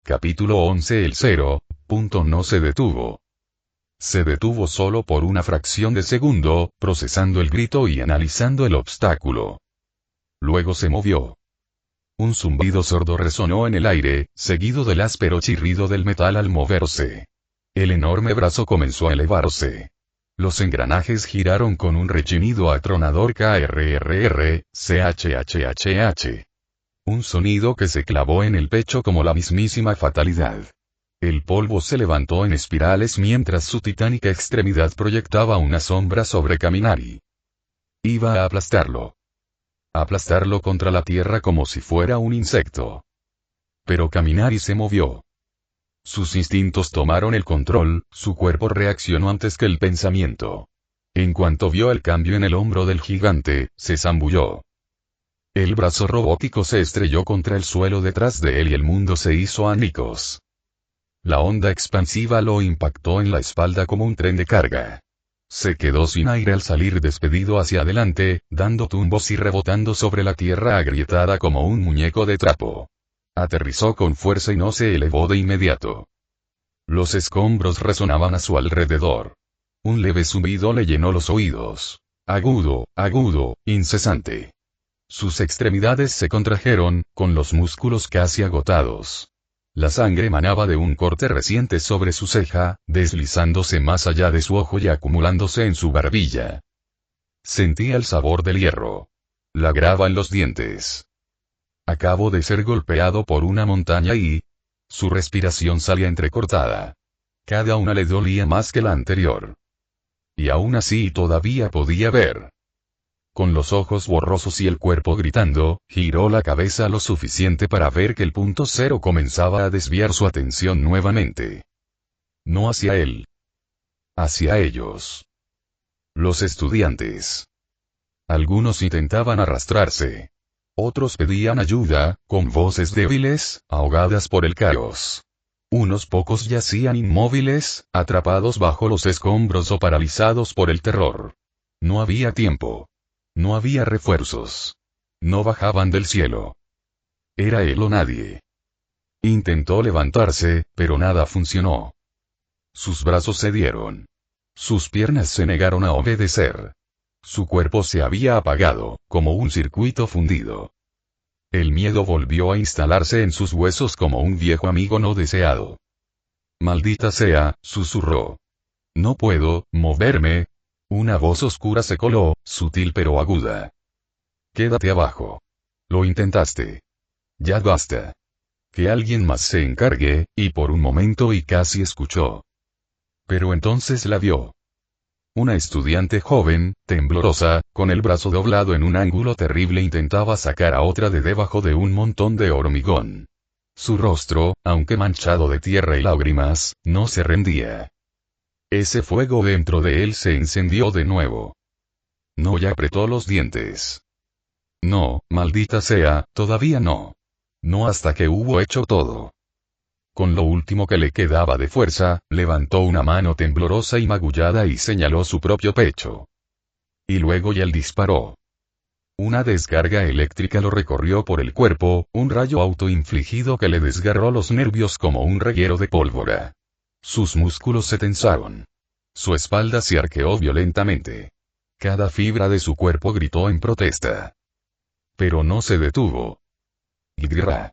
Capítulo 11. El 0. No se detuvo. Se detuvo solo por una fracción de segundo, procesando el grito y analizando el obstáculo. Luego se movió. Un zumbido sordo resonó en el aire, seguido del áspero chirrido del metal al moverse. El enorme brazo comenzó a elevarse. Los engranajes giraron con un rechinido atronador krrr, chhhh. Un sonido que se clavó en el pecho como la mismísima fatalidad. El polvo se levantó en espirales mientras su titánica extremidad proyectaba una sombra sobre Kaminari. Iba a aplastarlo. Aplastarlo contra la tierra como si fuera un insecto. Pero Kaminari se movió. Sus instintos tomaron el control, su cuerpo reaccionó antes que el pensamiento. En cuanto vio el cambio en el hombro del gigante, se zambulló. El brazo robótico se estrelló contra el suelo detrás de él y el mundo se hizo añicos. La onda expansiva lo impactó en la espalda como un tren de carga. Se quedó sin aire al salir despedido hacia adelante, dando tumbos y rebotando sobre la tierra agrietada como un muñeco de trapo. Aterrizó con fuerza y no se elevó de inmediato. Los escombros resonaban a su alrededor. Un leve zumbido le llenó los oídos. Agudo, incesante. Sus extremidades se contrajeron, con los músculos casi agotados. La sangre emanaba de un corte reciente sobre su ceja, deslizándose más allá de su ojo y acumulándose en su barbilla. Sentía el sabor del hierro. La grava en los dientes. Acabo de ser golpeado por una montaña y... Su respiración salía entrecortada. Cada una le dolía más que la anterior. Y aún así todavía podía ver. Con los ojos borrosos y el cuerpo gritando, giró la cabeza lo suficiente para ver que el punto cero comenzaba a desviar su atención nuevamente. No hacia él. Hacia ellos. Los estudiantes. Algunos intentaban arrastrarse. Otros pedían ayuda, con voces débiles, ahogadas por el caos. Unos pocos yacían inmóviles, atrapados bajo los escombros o paralizados por el terror. No había tiempo. No había refuerzos. No bajaban del cielo. Era él o nadie. Intentó levantarse, pero nada funcionó. Sus brazos cedieron. Sus piernas se negaron a obedecer. Su cuerpo se había apagado, como un circuito fundido. El miedo volvió a instalarse en sus huesos como un viejo amigo no deseado. Maldita sea, susurró. No puedo moverme. Una voz oscura se coló, sutil pero aguda. Quédate abajo. Lo intentaste. Ya basta. Que alguien más se encargue, y por un momento y casi escuchó. Pero entonces la vio. Una estudiante joven, temblorosa, con el brazo doblado en un ángulo terrible intentaba sacar a otra de debajo de un montón de hormigón. Su rostro, aunque manchado de tierra y lágrimas, no se rendía. Ese fuego dentro de él se encendió de nuevo. No, ya apretó los dientes. No, maldita sea, todavía no. No hasta que hubo hecho todo. Con lo último que le quedaba de fuerza, levantó una mano temblorosa y magullada y señaló su propio pecho. Y luego él disparó. Una descarga eléctrica lo recorrió por el cuerpo, un rayo autoinfligido que le desgarró los nervios como un reguero de pólvora. Sus músculos se tensaron. Su espalda se arqueó violentamente. Cada fibra de su cuerpo gritó en protesta. Pero no se detuvo. Grrrr.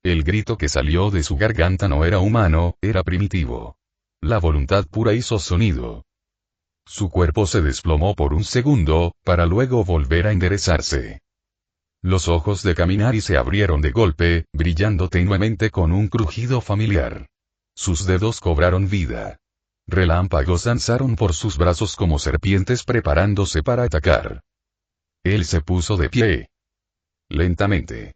El grito que salió de su garganta no era humano, era primitivo. La voluntad pura hizo sonido. Su cuerpo se desplomó por un segundo, para luego volver a enderezarse. Los ojos de Kaminari se abrieron de golpe, brillando tenuemente con un crujido familiar. Sus dedos cobraron vida. Relámpagos danzaron por sus brazos como serpientes preparándose para atacar. Él se puso de pie. Lentamente.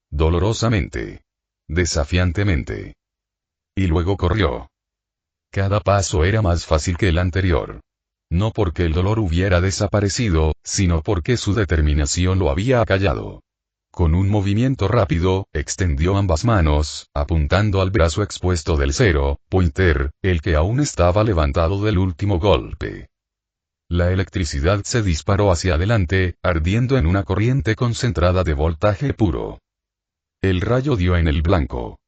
Dolorosamente. Desafiantemente. Y luego corrió. Cada paso era más fácil que el anterior. No porque el dolor hubiera desaparecido, sino porque su determinación lo había acallado. Con un movimiento rápido, extendió ambas manos, apuntando al brazo expuesto del cero, pointer, el que aún estaba levantado del último golpe. La electricidad se disparó hacia adelante, ardiendo en una corriente concentrada de voltaje puro. El rayo dio en el blanco.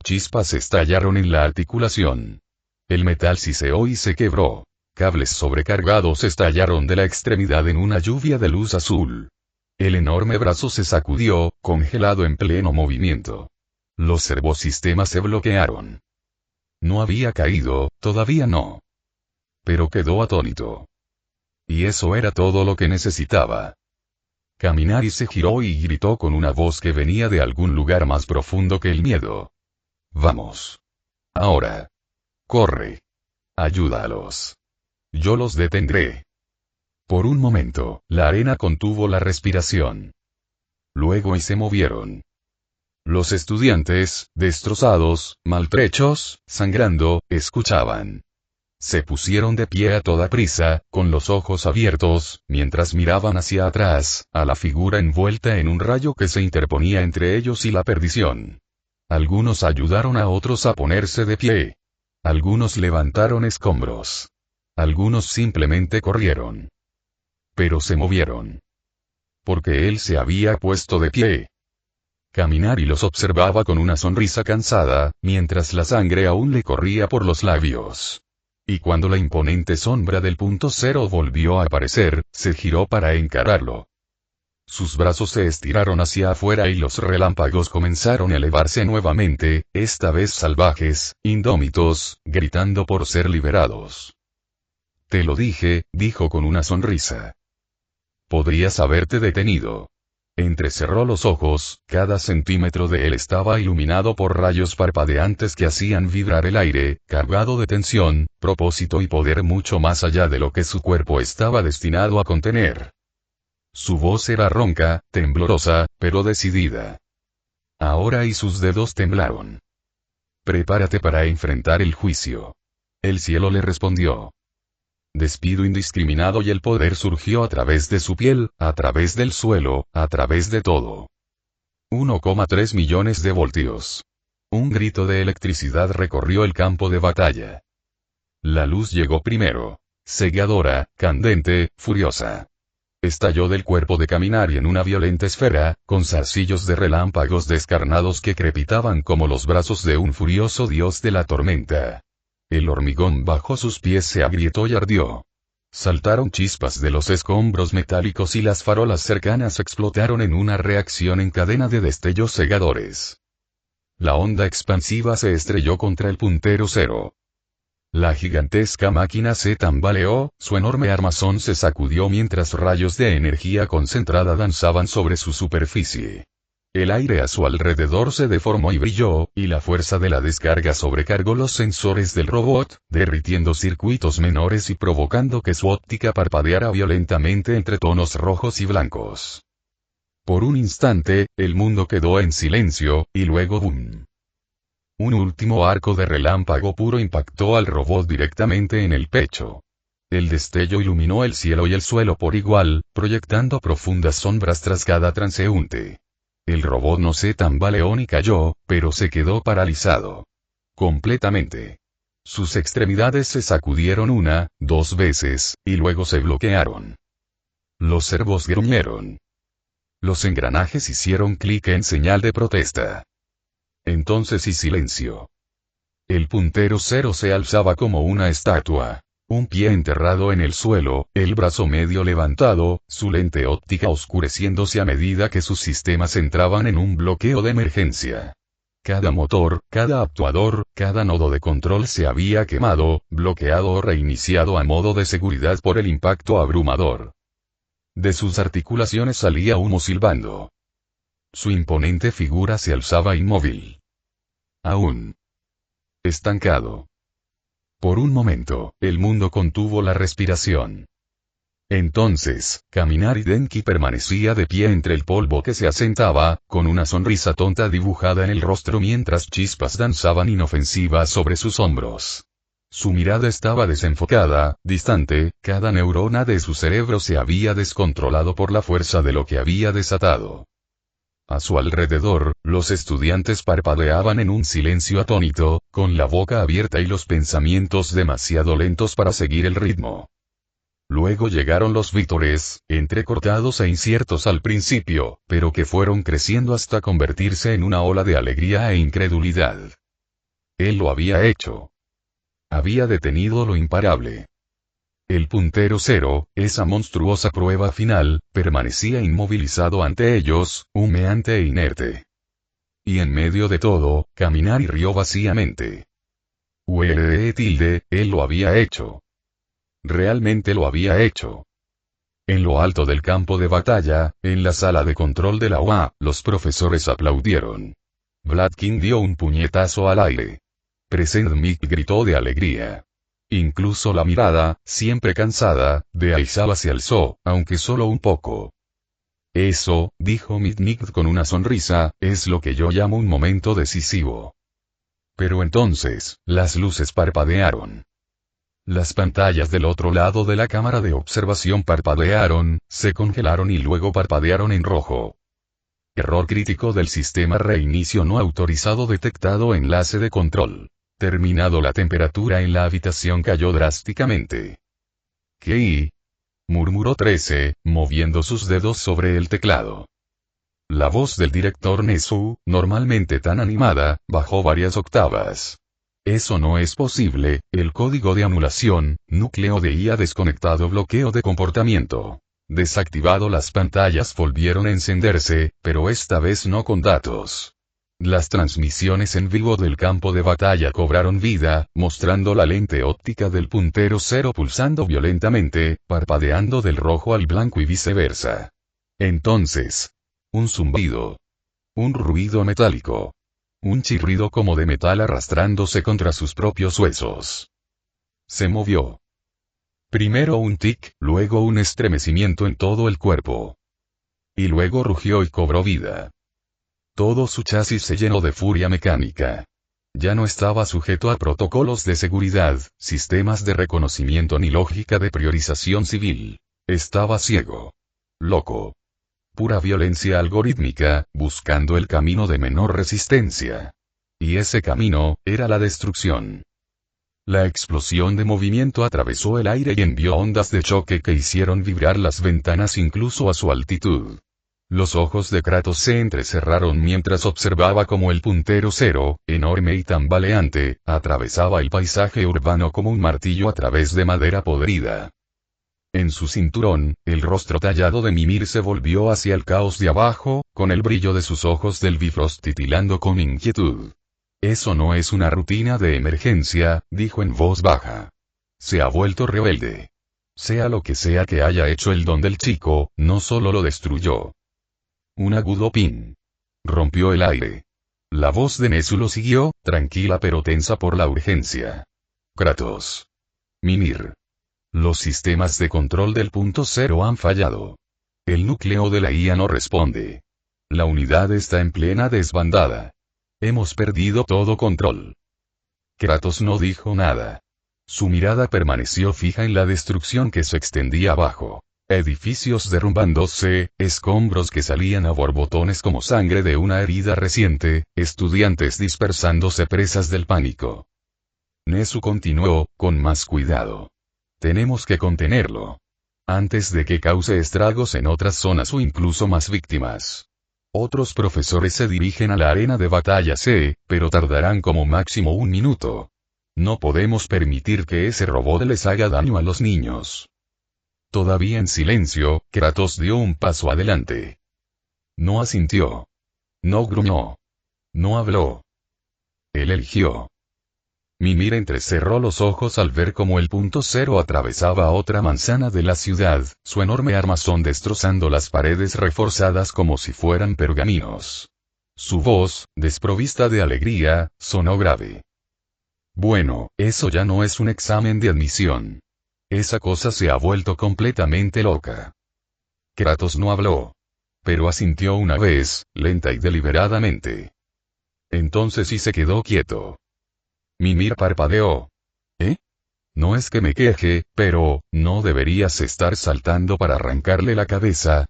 Chispas estallaron en la articulación. El metal siseó y se quebró. Cables sobrecargados estallaron de la extremidad en una lluvia de luz azul. El enorme brazo se sacudió, congelado en pleno movimiento. Los servosistemas se bloquearon. No había caído, todavía no. Pero quedó atónito. Y eso era todo lo que necesitaba. Kaminari se giró y gritó con una voz que venía de algún lugar más profundo que el miedo. Vamos. Ahora. Corre. Ayúdalos. Yo los detendré. Por un momento, la arena contuvo la respiración. Luego y se movieron. Los estudiantes, destrozados, maltrechos, sangrando, escuchaban. Se pusieron de pie a toda prisa, con los ojos abiertos, mientras miraban hacia atrás, a la figura envuelta en un rayo que se interponía entre ellos y la perdición. Algunos ayudaron a otros a ponerse de pie. Algunos levantaron escombros. Algunos simplemente corrieron. Pero se movieron. Porque él se había puesto de pie. Kaminari los observaba con una sonrisa cansada, mientras la sangre aún le corría por los labios. Y cuando la imponente sombra del punto cero volvió a aparecer, se giró para encararlo. Sus brazos se estiraron hacia afuera y los relámpagos comenzaron a elevarse nuevamente, esta vez salvajes, indómitos, gritando por ser liberados. Te lo dije, dijo con una sonrisa. Podrías haberte detenido. Entrecerró los ojos, cada centímetro de él estaba iluminado por rayos parpadeantes que hacían vibrar el aire, cargado de tensión, propósito y poder mucho más allá de lo que su cuerpo estaba destinado a contener. Su voz era ronca, temblorosa, pero decidida. Ahora y sus dedos temblaron. Prepárate para enfrentar el juicio. El cielo le respondió. Despido indiscriminado y el poder surgió a través de su piel, a través del suelo, a través de todo. 1,3 millones de voltios. Un grito de electricidad recorrió el campo de batalla. La luz llegó primero. Cegadora, candente, furiosa. Estalló del cuerpo de Kaminari en una violenta esfera, con zarcillos de relámpagos descarnados que crepitaban como los brazos de un furioso dios de la tormenta. El hormigón bajo sus pies se agrietó y ardió. Saltaron chispas de los escombros metálicos y las farolas cercanas explotaron en una reacción en cadena de destellos cegadores. La onda expansiva se estrelló contra el puntero cero. La gigantesca máquina se tambaleó, su enorme armazón se sacudió mientras rayos de energía concentrada danzaban sobre su superficie. El aire a su alrededor se deformó y brilló, y la fuerza de la descarga sobrecargó los sensores del robot, derritiendo circuitos menores y provocando que su óptica parpadeara violentamente entre tonos rojos y blancos. Por un instante, el mundo quedó en silencio, y luego ¡boom! Un último arco de relámpago puro impactó al robot directamente en el pecho. El destello iluminó el cielo y el suelo por igual, proyectando profundas sombras tras cada transeúnte. El robot no se tambaleó ni cayó, pero se quedó paralizado. Completamente. Sus extremidades se sacudieron una, dos veces, y luego se bloquearon. Los servos gruñeron. Los engranajes hicieron clic en señal de protesta. Entonces y silencio. El puntero cero se alzaba como una estatua. Un pie enterrado en el suelo, el brazo medio levantado, su lente óptica oscureciéndose a medida que sus sistemas entraban en un bloqueo de emergencia. Cada motor, cada actuador, cada nodo de control se había quemado, bloqueado o reiniciado a modo de seguridad por el impacto abrumador. De sus articulaciones salía humo silbando. Su imponente figura se alzaba inmóvil. Aún. Estancado. Por un momento, el mundo contuvo la respiración. Entonces, Kaminari Denki permanecía de pie entre el polvo que se asentaba, con una sonrisa tonta dibujada en el rostro mientras chispas danzaban inofensivas sobre sus hombros. Su mirada estaba desenfocada, distante, cada neurona de su cerebro se había descontrolado por la fuerza de lo que había desatado. A su alrededor, los estudiantes parpadeaban en un silencio atónito, con la boca abierta y los pensamientos demasiado lentos para seguir el ritmo. Luego llegaron los vítores, entrecortados e inciertos al principio, pero que fueron creciendo hasta convertirse en una ola de alegría e incredulidad. Él lo había hecho. Había detenido lo imparable. El puntero cero, esa monstruosa prueba final, permanecía inmovilizado ante ellos, humeante e inerte. Y en medio de todo, caminar y rió vacíamente. Él lo había hecho. Realmente lo había hecho. En lo alto del campo de batalla, en la sala de control de la UA, los profesores aplaudieron. Vladkin dio un puñetazo al aire. Predsjednik gritó de alegría. Incluso la mirada, siempre cansada, de Aizaba se alzó, aunque solo un poco. Eso, dijo Mitnick con una sonrisa, es lo que yo llamo un momento decisivo. Pero entonces, las luces parpadearon. Las pantallas del otro lado de la cámara de observación parpadearon, se congelaron y luego parpadearon en rojo. Error crítico del sistema reinicio no autorizado detectado. Enlace de control. Terminado. La temperatura en la habitación cayó drásticamente. ¿Qué? Murmuró 13, moviendo sus dedos sobre el teclado. La voz del director Nesu, normalmente tan animada, bajó varias octavas. Eso no es posible, el código de anulación, núcleo de IA desconectado, bloqueo de comportamiento. Desactivado. Las pantallas volvieron a encenderse, pero esta vez no con datos. Las transmisiones en vivo del campo de batalla cobraron vida, mostrando la lente óptica del puntero cero pulsando violentamente, parpadeando del rojo al blanco y viceversa. Entonces, un zumbido. Un ruido metálico. Un chirrido como de metal arrastrándose contra sus propios huesos. Se movió. Primero un tic, luego un estremecimiento en todo el cuerpo. Y luego rugió y cobró vida. Todo su chasis se llenó de furia mecánica. Ya no estaba sujeto a protocolos de seguridad, sistemas de reconocimiento ni lógica de priorización civil. Estaba ciego. Loco. Pura violencia algorítmica, buscando el camino de menor resistencia. Y ese camino, era la destrucción. La explosión de movimiento atravesó el aire y envió ondas de choque que hicieron vibrar las ventanas incluso a su altitud. Los ojos de Kratos se entrecerraron mientras observaba cómo el puntero cero, enorme y tambaleante, atravesaba el paisaje urbano como un martillo a través de madera podrida. En su cinturón, el rostro tallado de Mimir se volvió hacia el caos de abajo, con el brillo de sus ojos del Bifrost titilando con inquietud. Eso no es una rutina de emergencia, dijo en voz baja. Se ha vuelto rebelde. Sea lo que sea que haya hecho el don del chico, no solo lo destruyó. Un agudo pin. Rompió el aire. La voz de Nezu lo siguió, tranquila pero tensa por la urgencia. Kratos. Mimir. Los sistemas de control del punto cero han fallado. El núcleo de la IA no responde. La unidad está en plena desbandada. Hemos perdido todo control. Kratos no dijo nada. Su mirada permaneció fija en la destrucción que se extendía abajo. Edificios derrumbándose, escombros que salían a borbotones como sangre de una herida reciente, estudiantes dispersándose presas del pánico. Nezu continuó, con más cuidado. Tenemos que contenerlo. Antes de que cause estragos en otras zonas o incluso más víctimas. Otros profesores se dirigen a la arena de batalla C, pero tardarán como máximo 1 minuto. No podemos permitir que ese robot les haga daño a los niños. Todavía en silencio, Kratos dio un paso adelante. No asintió. No gruñó. No habló. Él eligió. Mimir entrecerró los ojos al ver cómo el punto cero atravesaba otra manzana de la ciudad, su enorme armazón destrozando las paredes reforzadas como si fueran pergaminos. Su voz, desprovista de alegría, sonó grave. Bueno, eso ya no es un examen de admisión. Esa cosa se ha vuelto completamente loca. Kratos no habló. Pero asintió una vez, lenta y deliberadamente. Entonces sí se quedó quieto. Mimir parpadeó. ¿Eh? No es que me queje, pero, ¿no deberías estar saltando para arrancarle la cabeza?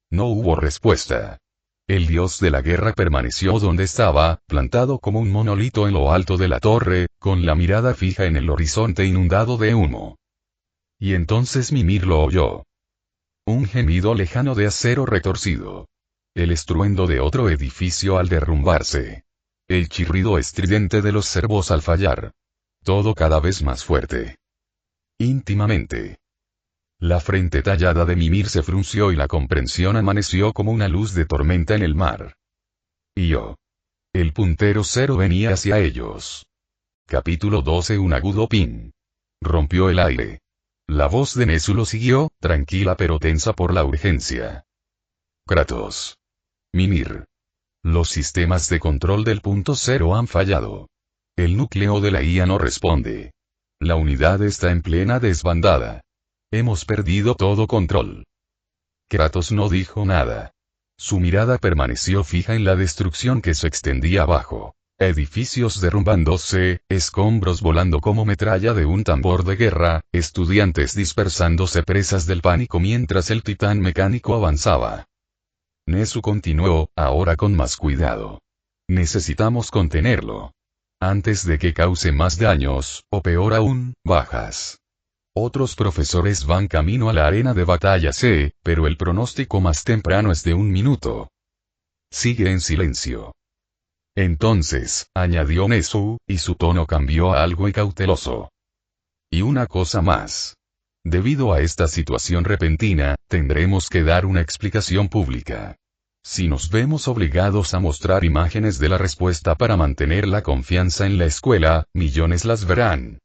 No hubo respuesta. El dios de la guerra permaneció donde estaba, plantado como un monolito en lo alto de la torre, con la mirada fija en el horizonte inundado de humo. Y entonces Mimir lo oyó. Un gemido lejano de acero retorcido. El estruendo de otro edificio al derrumbarse. El chirrido estridente de los servos al fallar. Todo cada vez más fuerte. Íntimamente. La frente tallada de Mimir se frunció y la comprensión amaneció como una luz de tormenta en el mar. Y yo. El puntero 0 venía hacia ellos. Capítulo 12. Un agudo ping. Rompió el aire. La voz de Nezu lo siguió, tranquila pero tensa por la urgencia. Kratos. Mimir. Los sistemas de control del punto 0 han fallado. El núcleo de la IA no responde. La unidad está en plena desbandada. Hemos perdido todo control. Kratos no dijo nada. Su mirada permaneció fija en la destrucción que se extendía abajo. Edificios derrumbándose, escombros volando como metralla de un tambor de guerra, estudiantes dispersándose presas del pánico mientras el titán mecánico avanzaba. Nezu continuó, ahora con más cuidado. Necesitamos contenerlo. Antes de que cause más daños, o peor aún, bajas. Otros profesores van camino a la arena de batalla C, pero el pronóstico más temprano es de 1 minuto. Sigue en silencio. Entonces, añadió Nezu, y su tono cambió a algo cauteloso. Y una cosa más. Debido a esta situación repentina, tendremos que dar una explicación pública. Si nos vemos obligados a mostrar imágenes de la respuesta para mantener la confianza en la escuela, millones las verán.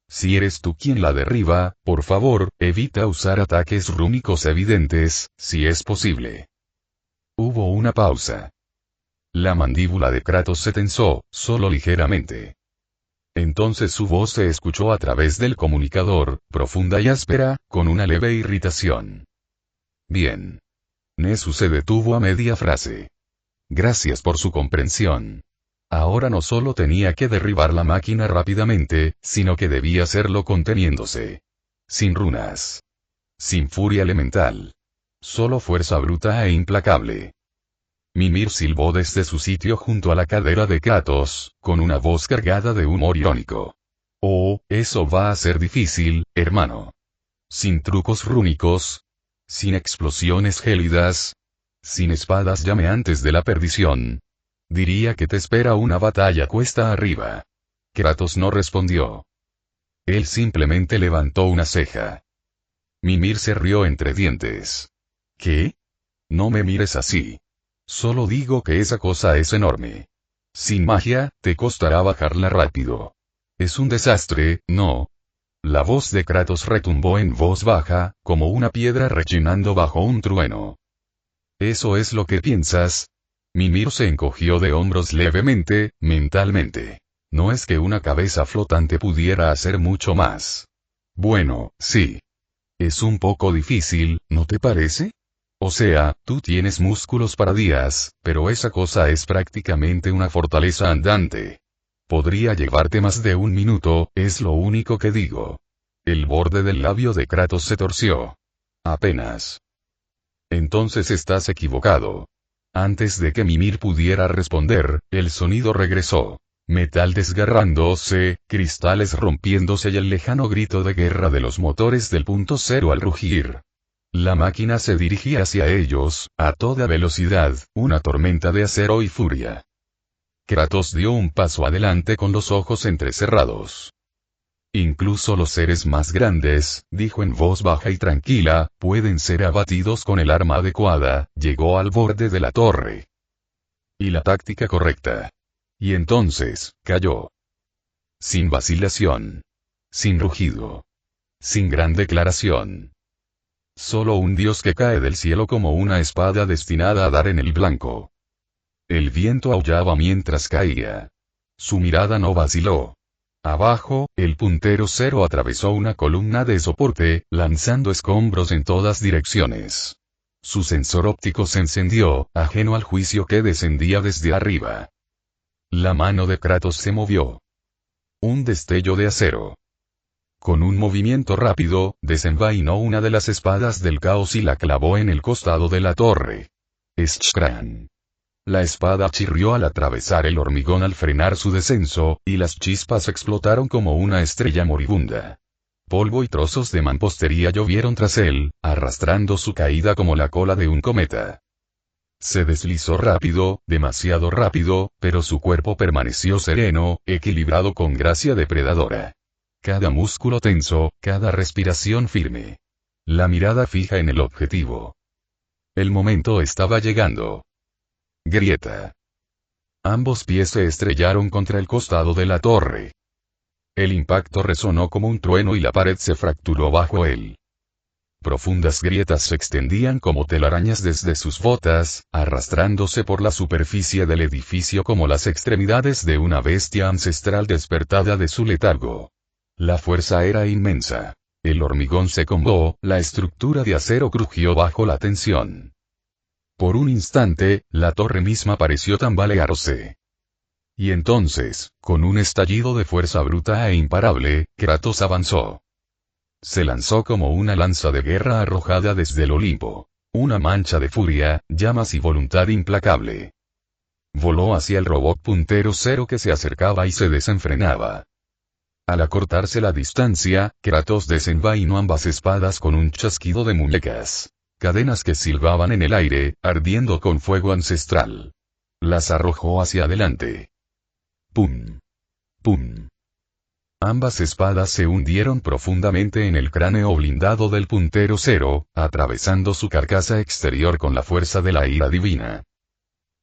Si eres tú quien la derriba, por favor, evita usar ataques rúnicos evidentes, si es posible. Hubo una pausa. La mandíbula de Kratos se tensó, solo ligeramente. Entonces su voz se escuchó a través del comunicador, profunda y áspera, con una leve irritación. Bien. Nezu se detuvo a media frase. Gracias por su comprensión. Ahora no solo tenía que derribar la máquina rápidamente, sino que debía hacerlo conteniéndose. Sin runas. Sin furia elemental. Solo fuerza bruta e implacable. Mimir silbó desde su sitio junto a la cadera de Kratos, con una voz cargada de humor irónico. Oh, eso va a ser difícil, hermano. Sin trucos rúnicos. Sin explosiones gélidas. Sin espadas llameantes de la perdición. Diría que te espera una batalla cuesta arriba. Kratos no respondió. Él simplemente levantó una ceja. Mimir se rió entre dientes. ¿Qué? No me mires así. Solo digo que esa cosa es enorme. Sin magia, te costará bajarla rápido. Es un desastre, ¿no? La voz de Kratos retumbó en voz baja, como una piedra rechinando bajo un trueno. ¿Eso es lo que piensas? Mimir se encogió de hombros levemente, mentalmente. No es que una cabeza flotante pudiera hacer mucho más. Bueno, sí. Es un poco difícil, ¿no te parece? O sea, tú tienes músculos para días, pero esa cosa es prácticamente una fortaleza andante. Podría llevarte más de 1 minuto, es lo único que digo. El borde del labio de Kratos se torció. Apenas. Entonces estás equivocado. Antes de que Mimir pudiera responder, el sonido regresó. Metal desgarrándose, cristales rompiéndose y el lejano grito de guerra de los motores del punto 0 al rugir. La máquina se dirigía hacia ellos, a toda velocidad, una tormenta de acero y furia. Kratos dio un paso adelante con los ojos entrecerrados. Incluso los seres más grandes, dijo en voz baja y tranquila, pueden ser abatidos con el arma adecuada. Llegó al borde de la torre. Y la táctica correcta. Y entonces, cayó. Sin vacilación. Sin rugido. Sin gran declaración. Solo un dios que cae del cielo como una espada destinada a dar en el blanco. El viento aullaba mientras caía. Su mirada no vaciló. Abajo, el puntero 0 atravesó una columna de soporte, lanzando escombros en todas direcciones. Su sensor óptico se encendió, ajeno al juicio que descendía desde arriba. La mano de Kratos se movió. Un destello de acero. Con un movimiento rápido, desenvainó una de las espadas del caos y la clavó en el costado de la torre. ¡Schcran! La espada chirrió al atravesar el hormigón al frenar su descenso, y las chispas explotaron como una estrella moribunda. Polvo y trozos de mampostería llovieron tras él, arrastrando su caída como la cola de un cometa. Se deslizó rápido, demasiado rápido, pero su cuerpo permaneció sereno, equilibrado con gracia depredadora. Cada músculo tenso, cada respiración firme. La mirada fija en el objetivo. El momento estaba llegando. Grieta. Ambos pies se estrellaron contra el costado de la torre. El impacto resonó como un trueno y la pared se fracturó bajo él. Profundas grietas se extendían como telarañas desde sus botas, arrastrándose por la superficie del edificio como las extremidades de una bestia ancestral despertada de su letargo. La fuerza era inmensa. El hormigón se combó, la estructura de acero crujió bajo la tensión. Por un instante, la torre misma pareció tambalearse. Y entonces, con un estallido de fuerza bruta e imparable, Kratos avanzó. Se lanzó como una lanza de guerra arrojada desde el Olimpo. Una mancha de furia, llamas y voluntad implacable. Voló hacia el robot puntero cero que se acercaba y se desenfrenaba. Al acortarse la distancia, Kratos desenvainó ambas espadas con un chasquido de muñecas. Cadenas que silbaban en el aire, ardiendo con fuego ancestral. Las arrojó hacia adelante. ¡Pum! ¡Pum! Ambas espadas se hundieron profundamente en el cráneo blindado del puntero cero, atravesando su carcasa exterior con la fuerza de la ira divina.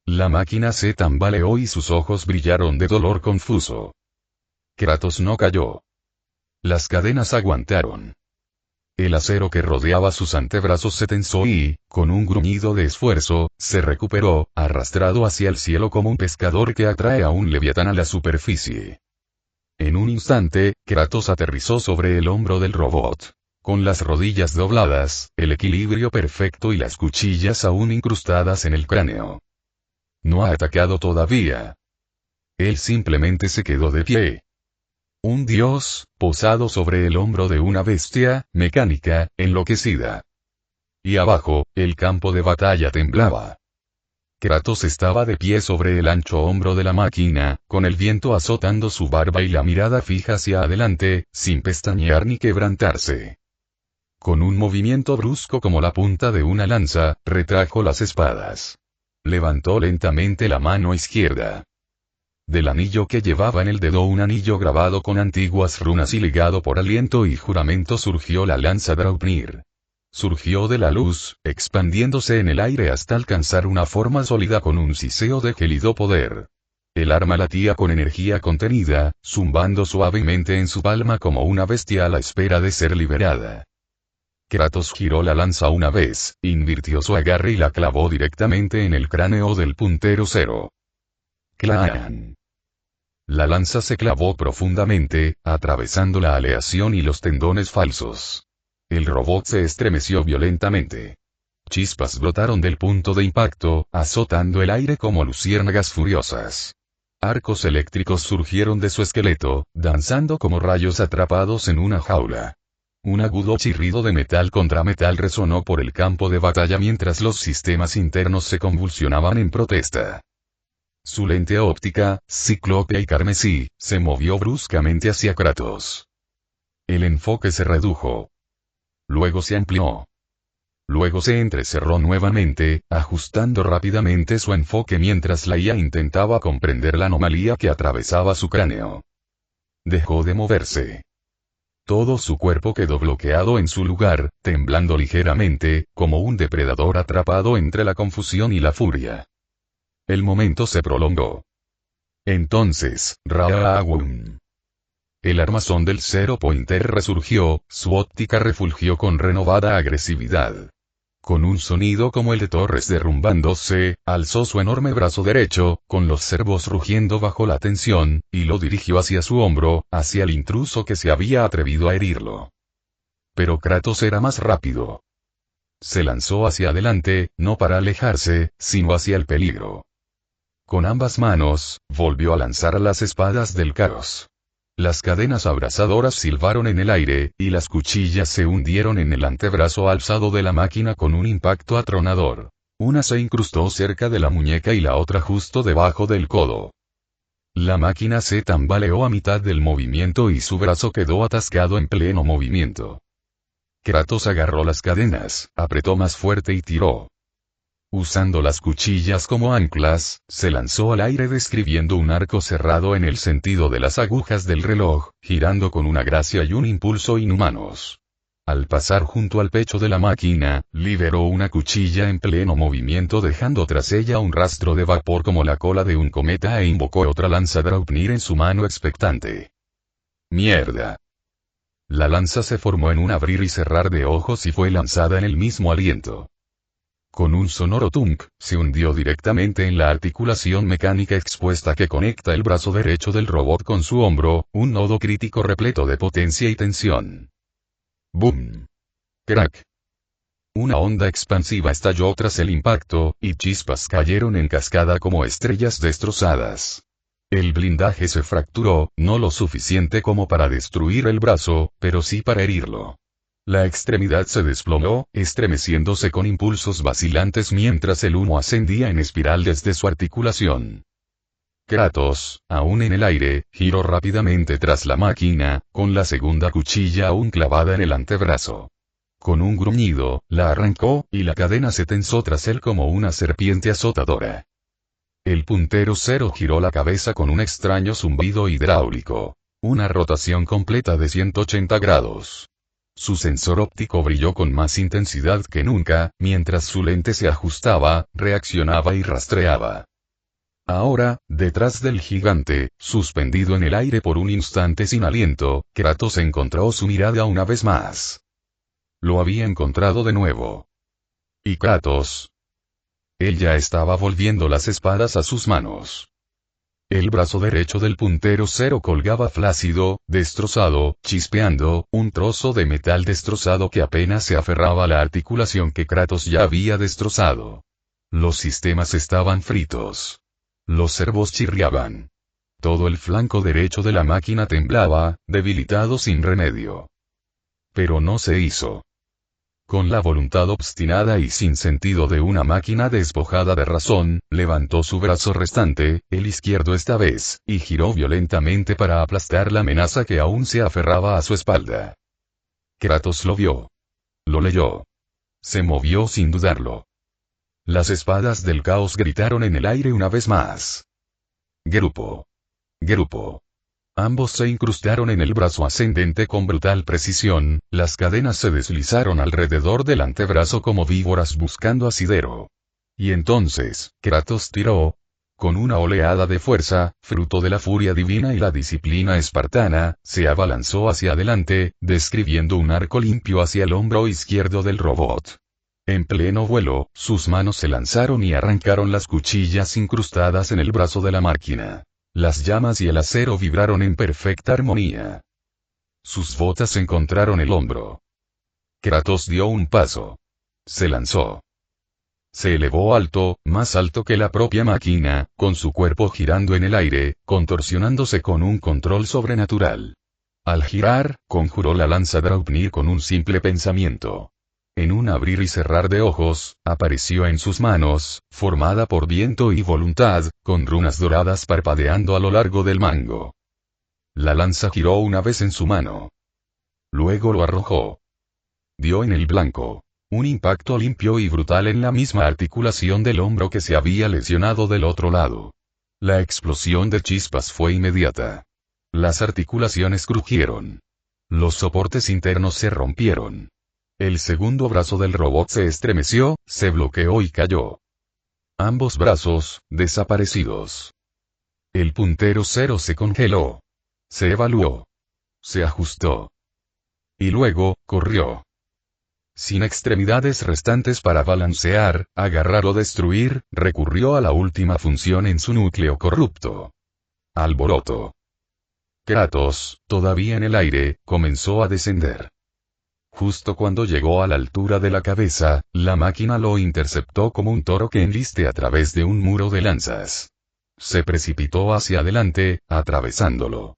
La máquina se tambaleó y sus ojos brillaron de dolor confuso. Kratos no cayó. Las cadenas aguantaron. El acero que rodeaba sus antebrazos se tensó y, con un gruñido de esfuerzo, se recuperó, arrastrado hacia el cielo como un pescador que atrae a un leviatán a la superficie. En un instante, Kratos aterrizó sobre el hombro del robot. Con las rodillas dobladas, el equilibrio perfecto y las cuchillas aún incrustadas en el cráneo. No ha atacado todavía. Él simplemente se quedó de pie. Un dios, posado sobre el hombro de una bestia, mecánica, enloquecida. Y abajo, el campo de batalla temblaba. Kratos estaba de pie sobre el ancho hombro de la máquina, con el viento azotando su barba y la mirada fija hacia adelante, sin pestañear ni quebrantarse. Con un movimiento brusco como la punta de una lanza, retrajo las espadas. Levantó lentamente la mano izquierda. Del anillo que llevaba en el dedo un anillo grabado con antiguas runas y ligado por aliento y juramento surgió la lanza Draupnir. Surgió de la luz, expandiéndose en el aire hasta alcanzar una forma sólida con un siseo de gélido poder. El arma latía con energía contenida, zumbando suavemente en su palma como una bestia a la espera de ser liberada. Kratos giró la lanza una vez, invirtió su agarre y la clavó directamente en el cráneo del puntero cero. ¡Clan! La lanza se clavó profundamente, atravesando la aleación y los tendones falsos. El robot se estremeció violentamente. Chispas brotaron del punto de impacto, azotando el aire como luciérnagas furiosas. Arcos eléctricos surgieron de su esqueleto, danzando como rayos atrapados en una jaula. Un agudo chirrido de metal contra metal resonó por el campo de batalla mientras los sistemas internos se convulsionaban en protesta. Su lente óptica, ciclópea y carmesí, se movió bruscamente hacia Kratos. El enfoque se redujo. Luego se amplió. Luego se entrecerró nuevamente, ajustando rápidamente su enfoque mientras la IA intentaba comprender la anomalía que atravesaba su cráneo. Dejó de moverse. Todo su cuerpo quedó bloqueado en su lugar, temblando ligeramente, como un depredador atrapado entre la confusión y la furia. El momento se prolongó. Entonces, Raagum. El armazón del Zero Pointer resurgió, su óptica refulgió con renovada agresividad. Con un sonido como el de torres derrumbándose, alzó su enorme brazo derecho, con los servos rugiendo bajo la tensión, y lo dirigió hacia su hombro, hacia el intruso que se había atrevido a herirlo. Pero Kratos era más rápido. Se lanzó hacia adelante, no para alejarse, sino hacia el peligro. Con ambas manos, volvió a lanzar las espadas del caos. Las cadenas abrasadoras silbaron en el aire, y las cuchillas se hundieron en el antebrazo alzado de la máquina con un impacto atronador. Una se incrustó cerca de la muñeca y la otra justo debajo del codo. La máquina se tambaleó a mitad del movimiento y su brazo quedó atascado en pleno movimiento. Kratos agarró las cadenas, apretó más fuerte y tiró. Usando las cuchillas como anclas, se lanzó al aire describiendo un arco cerrado en el sentido de las agujas del reloj, girando con una gracia y un impulso inhumanos. Al pasar junto al pecho de la máquina, liberó una cuchilla en pleno movimiento dejando tras ella un rastro de vapor como la cola de un cometa e invocó otra lanza Draupnir en su mano expectante. ¡Mierda! La lanza se formó en un abrir y cerrar de ojos y fue lanzada en el mismo aliento. Con un sonoro tunk, se hundió directamente en la articulación mecánica expuesta que conecta el brazo derecho del robot con su hombro, un nodo crítico repleto de potencia y tensión. ¡Boom! ¡Crack! Una onda expansiva estalló tras el impacto, y chispas cayeron en cascada como estrellas destrozadas. El blindaje se fracturó, no lo suficiente como para destruir el brazo, pero sí para herirlo. La extremidad se desplomó, estremeciéndose con impulsos vacilantes mientras el humo ascendía en espiral desde su articulación. Kratos, aún en el aire, giró rápidamente tras la máquina, con la segunda cuchilla aún clavada en el antebrazo. Con un gruñido, la arrancó, y la cadena se tensó tras él como una serpiente azotadora. El puntero cero giró la cabeza con un extraño zumbido hidráulico. Una rotación completa de 180 grados. Su sensor óptico brilló con más intensidad que nunca, mientras su lente se ajustaba, reaccionaba y rastreaba. Ahora, detrás del gigante, suspendido en el aire por un instante sin aliento, Kratos encontró su mirada una vez más. Lo había encontrado de nuevo. Y Kratos. Él ya estaba volviendo las espadas a sus manos. El brazo derecho del puntero cero colgaba flácido, destrozado, chispeando, un trozo de metal destrozado que apenas se aferraba a la articulación que Kratos ya había destrozado. Los sistemas estaban fritos. Los servos chirriaban. Todo el flanco derecho de la máquina temblaba, debilitado sin remedio. Pero no se hizo. Con la voluntad obstinada y sin sentido de una máquina despojada de razón, levantó su brazo restante, el izquierdo esta vez, y giró violentamente para aplastar la amenaza que aún se aferraba a su espalda. Kratos lo vio. Lo leyó. Se movió sin dudarlo. Las espadas del caos gritaron en el aire una vez más. Grupo. Grupo. Ambos se incrustaron en el brazo ascendente con brutal precisión, las cadenas se deslizaron alrededor del antebrazo como víboras buscando asidero. Y entonces, Kratos tiró. Con una oleada de fuerza, fruto de la furia divina y la disciplina espartana, se abalanzó hacia adelante, describiendo un arco limpio hacia el hombro izquierdo del robot. En pleno vuelo, sus manos se lanzaron y arrancaron las cuchillas incrustadas en el brazo de la máquina. Las llamas y el acero vibraron en perfecta armonía. Sus botas encontraron el hombro. Kratos dio un paso. Se lanzó. Se elevó alto, más alto que la propia máquina, con su cuerpo girando en el aire, contorsionándose con un control sobrenatural. Al girar, conjuró la lanza Draupnir con un simple pensamiento. En un abrir y cerrar de ojos, apareció en sus manos, formada por viento y voluntad, con runas doradas parpadeando a lo largo del mango. La lanza giró una vez en su mano. Luego lo arrojó. Dio en el blanco. Un impacto limpio y brutal en la misma articulación del hombro que se había lesionado del otro lado. La explosión de chispas fue inmediata. Las articulaciones crujieron. Los soportes internos se rompieron. El segundo brazo del robot se estremeció, se bloqueó y cayó. Ambos brazos, desaparecidos. El puntero cero se congeló. Se evaluó. Se ajustó. Y luego, corrió. Sin extremidades restantes para balancear, agarrar o destruir, recurrió a la última función en su núcleo corrupto. Alboroto. Kratos, todavía en el aire, comenzó a descender. Justo cuando llegó a la altura de la cabeza, la máquina lo interceptó como un toro que enliste a través de un muro de lanzas. Se precipitó hacia adelante, atravesándolo.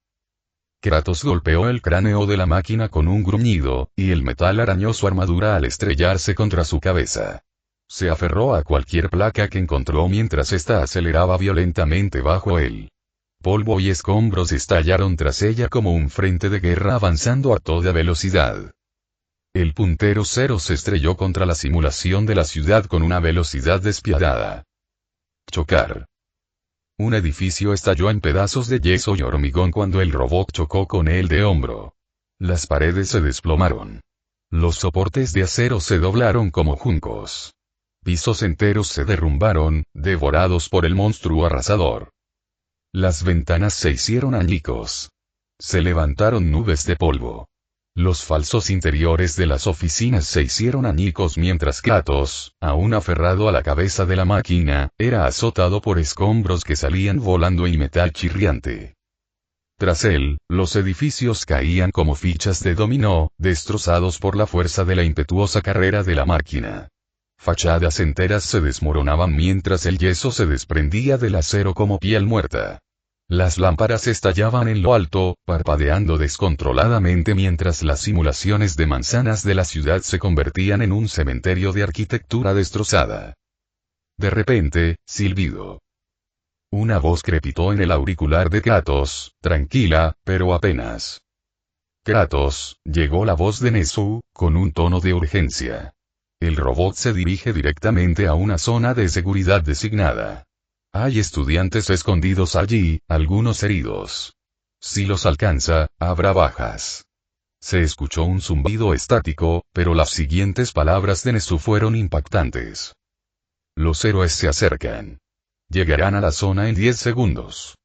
Kratos golpeó el cráneo de la máquina con un gruñido, y el metal arañó su armadura al estrellarse contra su cabeza. Se aferró a cualquier placa que encontró mientras ésta aceleraba violentamente bajo él. Polvo y escombros estallaron tras ella como un frente de guerra avanzando a toda velocidad. El puntero cero se estrelló contra la simulación de la ciudad con una velocidad despiadada. Chocar. Un edificio estalló en pedazos de yeso y hormigón cuando el robot chocó con él de hombro. Las paredes se desplomaron. Los soportes de acero se doblaron como juncos. Pisos enteros se derrumbaron, devorados por el monstruo arrasador. Las ventanas se hicieron añicos. Se levantaron nubes de polvo. Los falsos interiores de las oficinas se hicieron añicos mientras Kratos, aún aferrado a la cabeza de la máquina, era azotado por escombros que salían volando y metal chirriante. Tras él, los edificios caían como fichas de dominó, destrozados por la fuerza de la impetuosa carrera de la máquina. Fachadas enteras se desmoronaban mientras el yeso se desprendía del acero como piel muerta. Las lámparas estallaban en lo alto, parpadeando descontroladamente mientras las simulaciones de manzanas de la ciudad se convertían en un cementerio de arquitectura destrozada. De repente, silbido. Una voz crepitó en el auricular de Kratos, tranquila, pero apenas. Kratos, llegó la voz de Nezu, con un tono de urgencia. El robot se dirige directamente a una zona de seguridad designada. Hay estudiantes escondidos allí, algunos heridos. Si los alcanza, habrá bajas. Se escuchó un zumbido estático, pero las siguientes palabras de Nezu fueron impactantes. Los héroes se acercan. Llegarán a la zona en 10 segundos.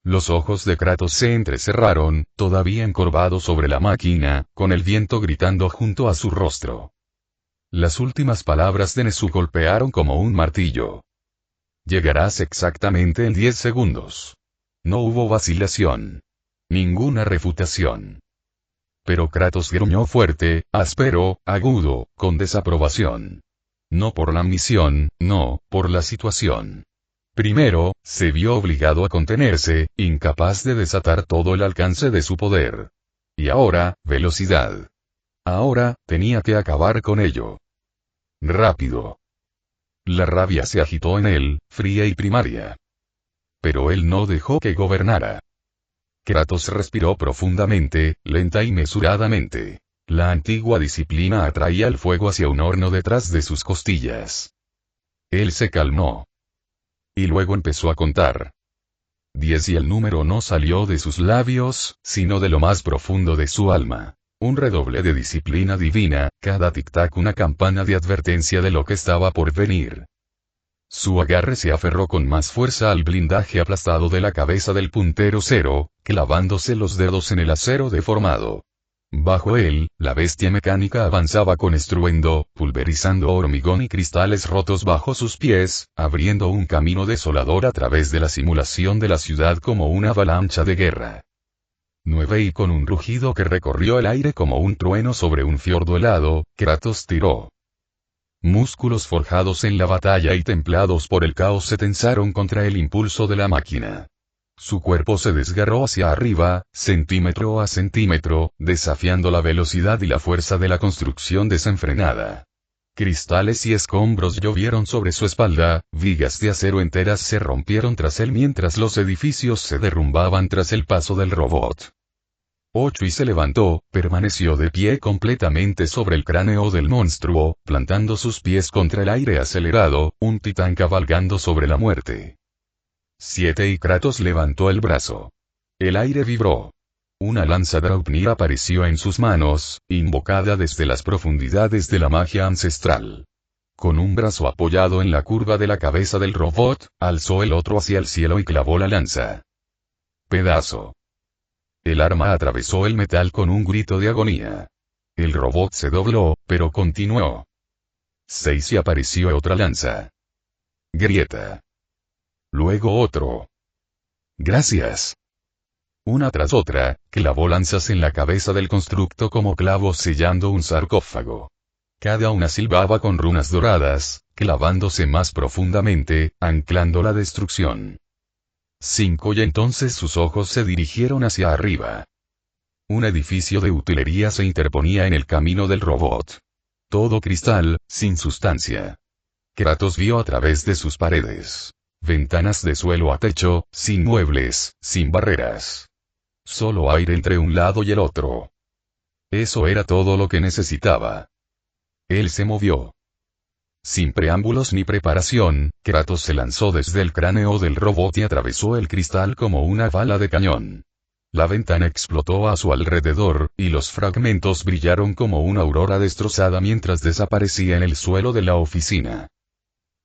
Los ojos de Kratos se entrecerraron, todavía encorvado sobre la máquina, con el viento gritando junto a su rostro. Las últimas palabras de Nezu golpearon como un martillo. Llegarás exactamente en 10 segundos. No hubo vacilación. Ninguna refutación. Pero Kratos gruñó fuerte, áspero, agudo, con desaprobación. No por la misión, no, por la situación. Primero, se vio obligado a contenerse, incapaz de desatar todo el alcance de su poder. Y ahora, velocidad. Ahora, tenía que acabar con ello. Rápido. La rabia se agitó en él, fría y primaria. Pero él no dejó que gobernara. Kratos respiró profundamente, lenta y mesuradamente. La antigua disciplina atraía el fuego hacia un horno detrás de sus costillas. Él se calmó. Y luego empezó a contar. 10 y el número no salió de sus labios, sino de lo más profundo de su alma. Un redoble de disciplina divina, cada tic-tac una campana de advertencia de lo que estaba por venir. Su agarre se aferró con más fuerza al blindaje aplastado de la cabeza del puntero cero, clavándose los dedos en el acero deformado. Bajo él, la bestia mecánica avanzaba con estruendo, pulverizando hormigón y cristales rotos bajo sus pies, abriendo un camino desolador a través de la simulación de la ciudad como una avalancha de guerra. 9 y con un rugido que recorrió el aire como un trueno sobre un fiordo helado, Kratos tiró. Músculos forjados en la batalla y templados por el caos se tensaron contra el impulso de la máquina. Su cuerpo se desgarró hacia arriba, centímetro a centímetro, desafiando la velocidad y la fuerza de la construcción desenfrenada. Cristales y escombros llovieron sobre su espalda, vigas de acero enteras se rompieron tras él mientras los edificios se derrumbaban tras el paso del robot. 8 y se levantó, permaneció de pie completamente sobre el cráneo del monstruo, plantando sus pies contra el aire acelerado, un titán cabalgando sobre la muerte. 7 y Kratos levantó el brazo. El aire vibró. Una lanza Draupnir apareció en sus manos, invocada desde las profundidades de la magia ancestral. Con un brazo apoyado en la curva de la cabeza del robot, alzó el otro hacia el cielo y clavó la lanza. Pedazo. El arma atravesó el metal con un grito de agonía. El robot se dobló, pero continuó. 6 y apareció otra lanza. Grieta. Luego otro. Gracias. Una tras otra, clavó lanzas en la cabeza del constructo como clavos sellando un sarcófago. Cada una silbaba con runas doradas, clavándose más profundamente, anclando la destrucción. 5 y entonces sus ojos se dirigieron hacia arriba. Un edificio de utilería se interponía en el camino del robot. Todo cristal, sin sustancia. Kratos vio a través de sus paredes. Ventanas de suelo a techo, sin muebles, sin barreras. Solo aire entre un lado y el otro. Eso era todo lo que necesitaba. Él se movió. Sin preámbulos ni preparación, Kratos se lanzó desde el cráneo del robot y atravesó el cristal como una bala de cañón. La ventana explotó a su alrededor, y los fragmentos brillaron como una aurora destrozada mientras desaparecía en el suelo de la oficina.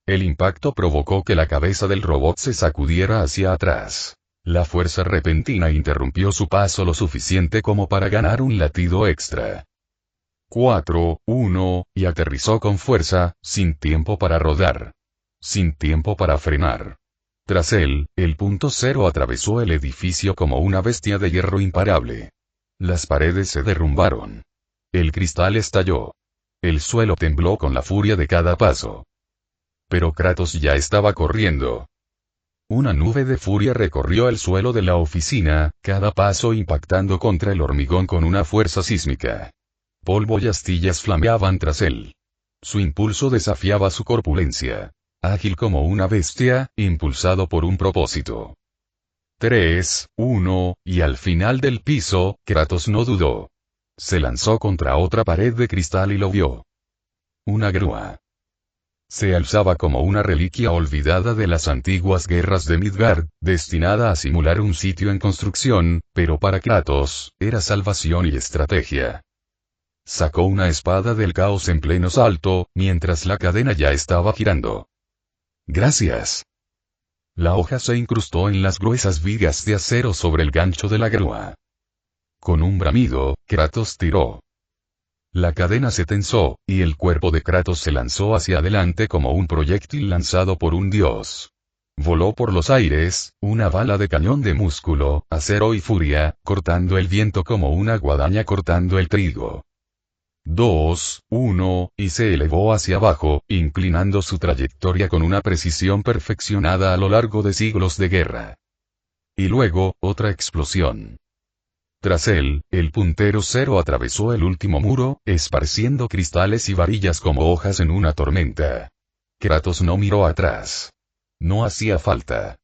El impacto provocó que la cabeza del robot se sacudiera hacia atrás. La fuerza repentina interrumpió su paso lo suficiente como para ganar un latido extra. 4, 1, y aterrizó con fuerza, sin tiempo para rodar. Sin tiempo para frenar. Tras él, el punto cero atravesó el edificio como una bestia de hierro imparable. Las paredes se derrumbaron. El cristal estalló. El suelo tembló con la furia de cada paso. Pero Kratos ya estaba corriendo. Una nube de furia recorrió el suelo de la oficina, cada paso impactando contra el hormigón con una fuerza sísmica. Polvo y astillas flameaban tras él. Su impulso desafiaba su corpulencia. Ágil como una bestia, impulsado por un propósito. 3, 1, y al final del piso, Kratos no dudó. Se lanzó contra otra pared de cristal y lo vio. Una grúa. Se alzaba como una reliquia olvidada de las antiguas guerras de Midgard, destinada a simular un sitio en construcción, pero para Kratos, era salvación y estrategia. Sacó una espada del caos en pleno salto, mientras la cadena ya estaba girando. Gracias. La hoja se incrustó en las gruesas vigas de acero sobre el gancho de la grúa. Con un bramido, Kratos tiró. La cadena se tensó, y el cuerpo de Kratos se lanzó hacia adelante como un proyectil lanzado por un dios. Voló por los aires, una bala de cañón de músculo, acero y furia, cortando el viento como una guadaña cortando el trigo. 2, 1, y se elevó hacia abajo, inclinando su trayectoria con una precisión perfeccionada a lo largo de siglos de guerra. Y luego, otra explosión. Tras él, el puntero cero atravesó el último muro, esparciendo cristales y varillas como hojas en una tormenta. Kratos no miró atrás. No hacía falta.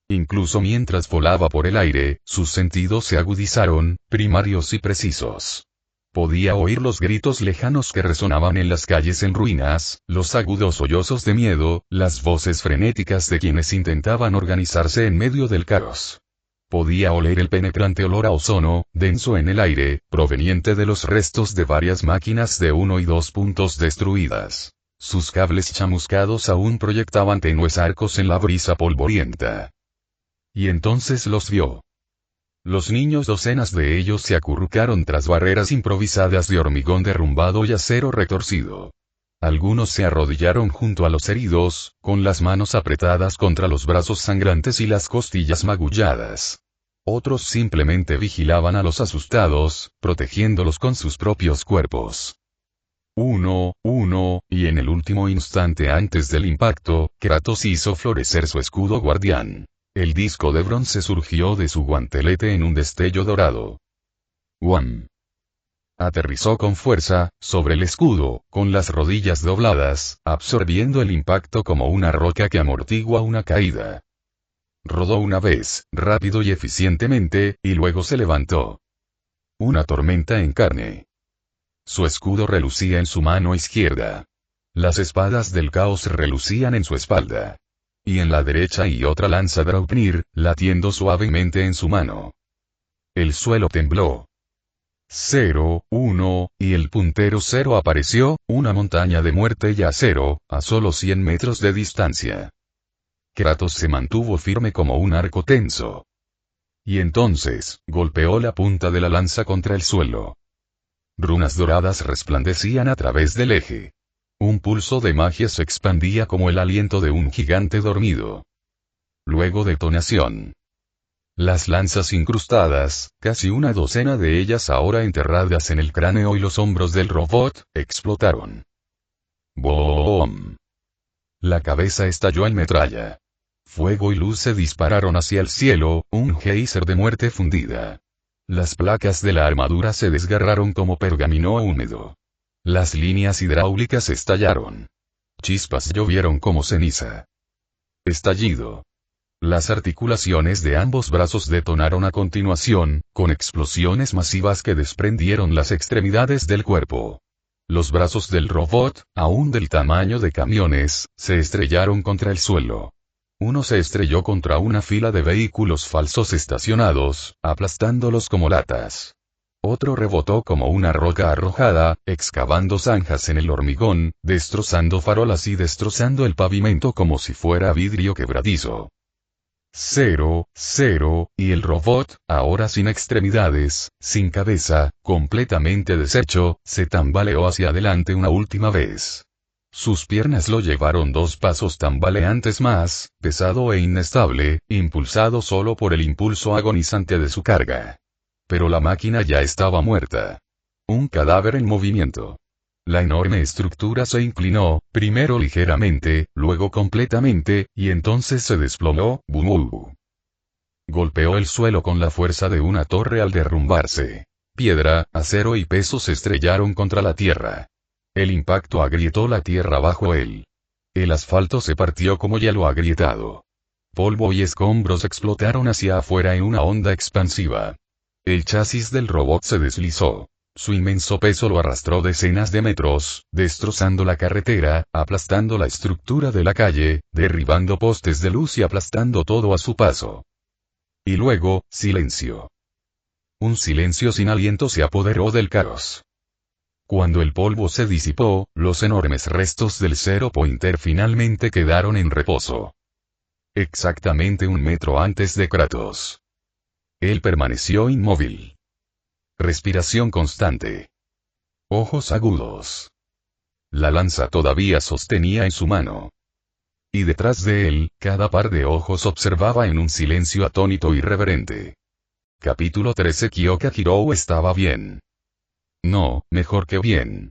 Incluso mientras volaba por el aire, sus sentidos se agudizaron, primarios y precisos. Podía oír los gritos lejanos que resonaban en las calles en ruinas, los agudos sollozos de miedo, las voces frenéticas de quienes intentaban organizarse en medio del caos. Podía oler el penetrante olor a ozono, denso en el aire, proveniente de los restos de varias máquinas de 1 y 2 puntos destruidas. Sus cables chamuscados aún proyectaban tenues arcos en la brisa polvorienta. Y entonces los vio. Los niños, docenas de ellos, se acurrucaron tras barreras improvisadas de hormigón derrumbado y acero retorcido. Algunos se arrodillaron junto a los heridos, con las manos apretadas contra los brazos sangrantes y las costillas magulladas. Otros simplemente vigilaban a los asustados, protegiéndolos con sus propios cuerpos. 1, y en el último instante antes del impacto, Kratos hizo florecer su escudo guardián. El disco de bronce surgió de su guantelete en un destello dorado. ¡Guam! Aterrizó con fuerza, sobre el escudo, con las rodillas dobladas, absorbiendo el impacto como una roca que amortigua una caída. Rodó una vez, rápido y eficientemente, y luego se levantó. Una tormenta en carne. Su escudo relucía en su mano izquierda. Las espadas del caos relucían en su espalda. Y en la derecha y otra lanza Draupnir, latiendo suavemente en su mano. El suelo tembló. 0, 1, y el puntero cero apareció, una montaña de muerte y acero, a solo 100 metros de distancia. Kratos se mantuvo firme como un arco tenso. Y entonces, golpeó la punta de la lanza contra el suelo. Runas doradas resplandecían a través del eje. Un pulso de magia se expandía como el aliento de un gigante dormido. Luego detonación. Las lanzas incrustadas, casi una docena de ellas ahora enterradas en el cráneo y los hombros del robot, explotaron. ¡Boom! La cabeza estalló en metralla. Fuego y luz se dispararon hacia el cielo, un geyser de muerte fundida. Las placas de la armadura se desgarraron como pergamino húmedo. Las líneas hidráulicas estallaron. Chispas llovieron como ceniza. Estallido. Las articulaciones de ambos brazos detonaron a continuación, con explosiones masivas que desprendieron las extremidades del cuerpo. Los brazos del robot, aún del tamaño de camiones, se estrellaron contra el suelo. Uno se estrelló contra una fila de vehículos falsos estacionados, aplastándolos como latas. Otro rebotó como una roca arrojada, excavando zanjas en el hormigón, destrozando farolas y destrozando el pavimento como si fuera vidrio quebradizo. 0, 0, y el robot, ahora sin extremidades, sin cabeza, completamente deshecho, se tambaleó hacia adelante una última vez. Sus piernas lo llevaron 2 pasos tambaleantes más, pesado e inestable, impulsado solo por el impulso agonizante de su carga. Pero la máquina ya estaba muerta. Un cadáver en movimiento. La enorme estructura se inclinó, primero ligeramente, luego completamente, y entonces se desplomó. ¡Bum! Golpeó el suelo con la fuerza de una torre al derrumbarse. Piedra, acero y peso se estrellaron contra la tierra. El impacto agrietó la tierra bajo él. El asfalto se partió como hielo agrietado. Polvo y escombros explotaron hacia afuera en una onda expansiva. El chasis del robot se deslizó. Su inmenso peso lo arrastró decenas de metros, destrozando la carretera, aplastando la estructura de la calle, derribando postes de luz y aplastando todo a su paso. Y luego, silencio. Un silencio sin aliento se apoderó del caos. Cuando el polvo se disipó, los enormes restos del Zero Pointer finalmente quedaron en reposo. Exactamente 1 metro antes de Kratos. Él permaneció inmóvil. Respiración constante. Ojos agudos. La lanza todavía sostenía en su mano. Y detrás de él, cada par de ojos observaba en un silencio atónito y reverente. Capítulo 13. Kyoka Hirou estaba bien. No, mejor que bien.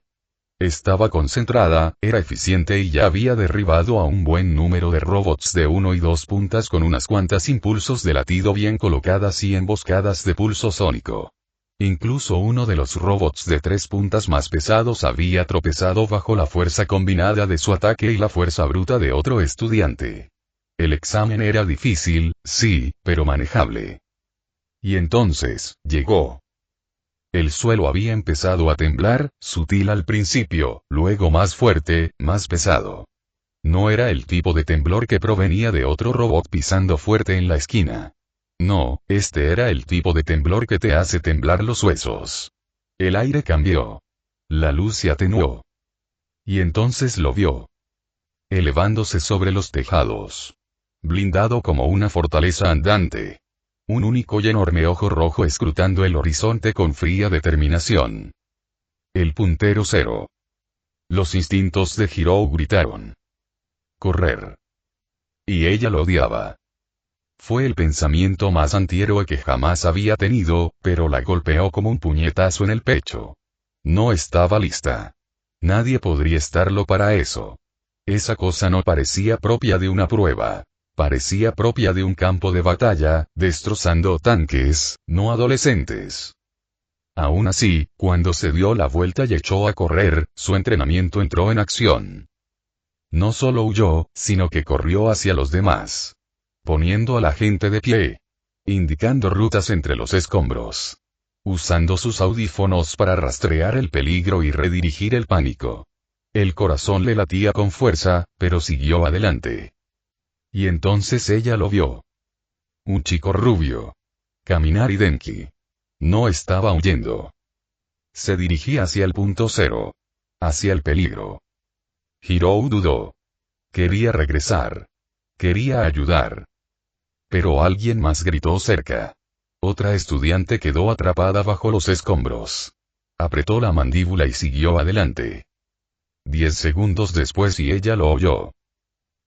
Estaba concentrada, era eficiente y ya había derribado a un buen número de robots de 1 y 2 puntas con unas cuantas impulsos de latido bien colocadas y emboscadas de pulso sónico. Incluso uno de los robots de 3 puntas más pesados había tropezado bajo la fuerza combinada de su ataque y la fuerza bruta de otro estudiante. El examen era difícil, sí, pero manejable. Y entonces, llegó. El suelo había empezado a temblar, sutil al principio, luego más fuerte, más pesado. No era el tipo de temblor que provenía de otro robot pisando fuerte en la esquina. No, este era el tipo de temblor que te hace temblar los huesos. El aire cambió. La luz se atenuó. Y entonces lo vio. Elevándose sobre los tejados. Blindado como una fortaleza andante. Un único y enorme ojo rojo escrutando el horizonte con fría determinación. El puntero 0. Los instintos de Hirou gritaron. Correr. Y ella lo odiaba. Fue el pensamiento más antihéroe que jamás había tenido, pero la golpeó como un puñetazo en el pecho. No estaba lista. Nadie podría estarlo para eso. Esa cosa no parecía propia de una prueba. Parecía propia de un campo de batalla, destrozando tanques, no adolescentes. Aún así, cuando se dio la vuelta y echó a correr, su entrenamiento entró en acción. No solo huyó, sino que corrió hacia los demás. Poniendo a la gente de pie. Indicando rutas entre los escombros. Usando sus audífonos para rastrear el peligro y redirigir el pánico. El corazón le latía con fuerza, pero siguió adelante. Y entonces ella lo vio. Un chico rubio. Kaminari Denki. No estaba huyendo. Se dirigía hacia el punto 0. Hacia el peligro. Hirou dudó. Quería regresar. Quería ayudar. Pero alguien más gritó cerca. Otra estudiante quedó atrapada bajo los escombros. Apretó la mandíbula y siguió adelante. 10 segundos después y ella lo oyó.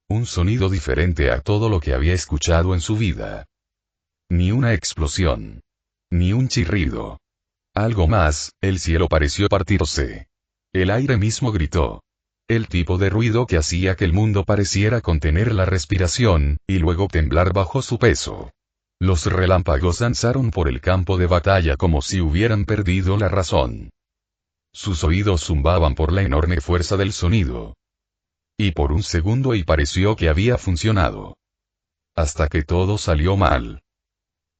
Un sonido diferente a todo lo que había escuchado en su vida. Ni una explosión. Ni un chirrido. Algo más, el cielo pareció partirse. El aire mismo gritó. El tipo de ruido que hacía que el mundo pareciera contener la respiración, y luego temblar bajo su peso. Los relámpagos danzaron por el campo de batalla como si hubieran perdido la razón. Sus oídos zumbaban por la enorme fuerza del sonido. Y por un segundo y pareció que había funcionado. hasta que todo salió mal.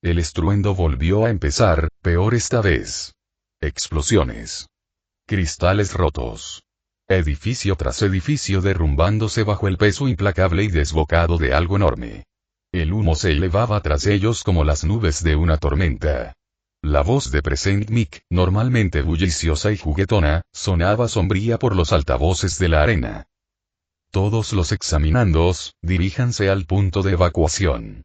El estruendo volvió a empezar, peor esta vez. Explosiones. Cristales rotos. Edificio tras edificio derrumbándose bajo el peso implacable y desbocado de algo enorme. El humo se elevaba tras ellos como las nubes de una tormenta. La voz de Present Mic, normalmente bulliciosa y juguetona, sonaba sombría por los altavoces de la arena. Todos los examinandos, diríjanse al punto de evacuación.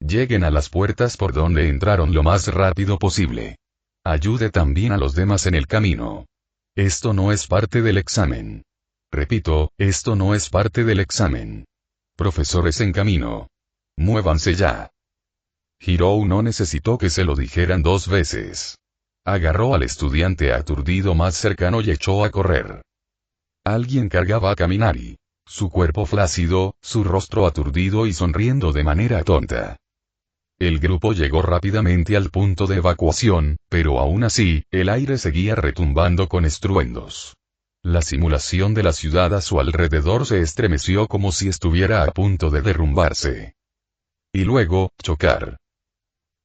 Lleguen a las puertas por donde entraron lo más rápido posible. Ayude también a los demás en el camino. Esto no es parte del examen. Repito, esto no es parte del examen. Profesores en camino. Muévanse ya. Hirou no necesitó que se lo dijeran 2 veces. Agarró al estudiante aturdido más cercano y echó a correr. Alguien cargaba a Kaminari. Su cuerpo flácido, su rostro aturdido y sonriendo de manera tonta. El grupo llegó rápidamente al punto de evacuación, pero aún así, el aire seguía retumbando con estruendos. La simulación de la ciudad a su alrededor se estremeció como si estuviera a punto de derrumbarse. Y luego, chocar.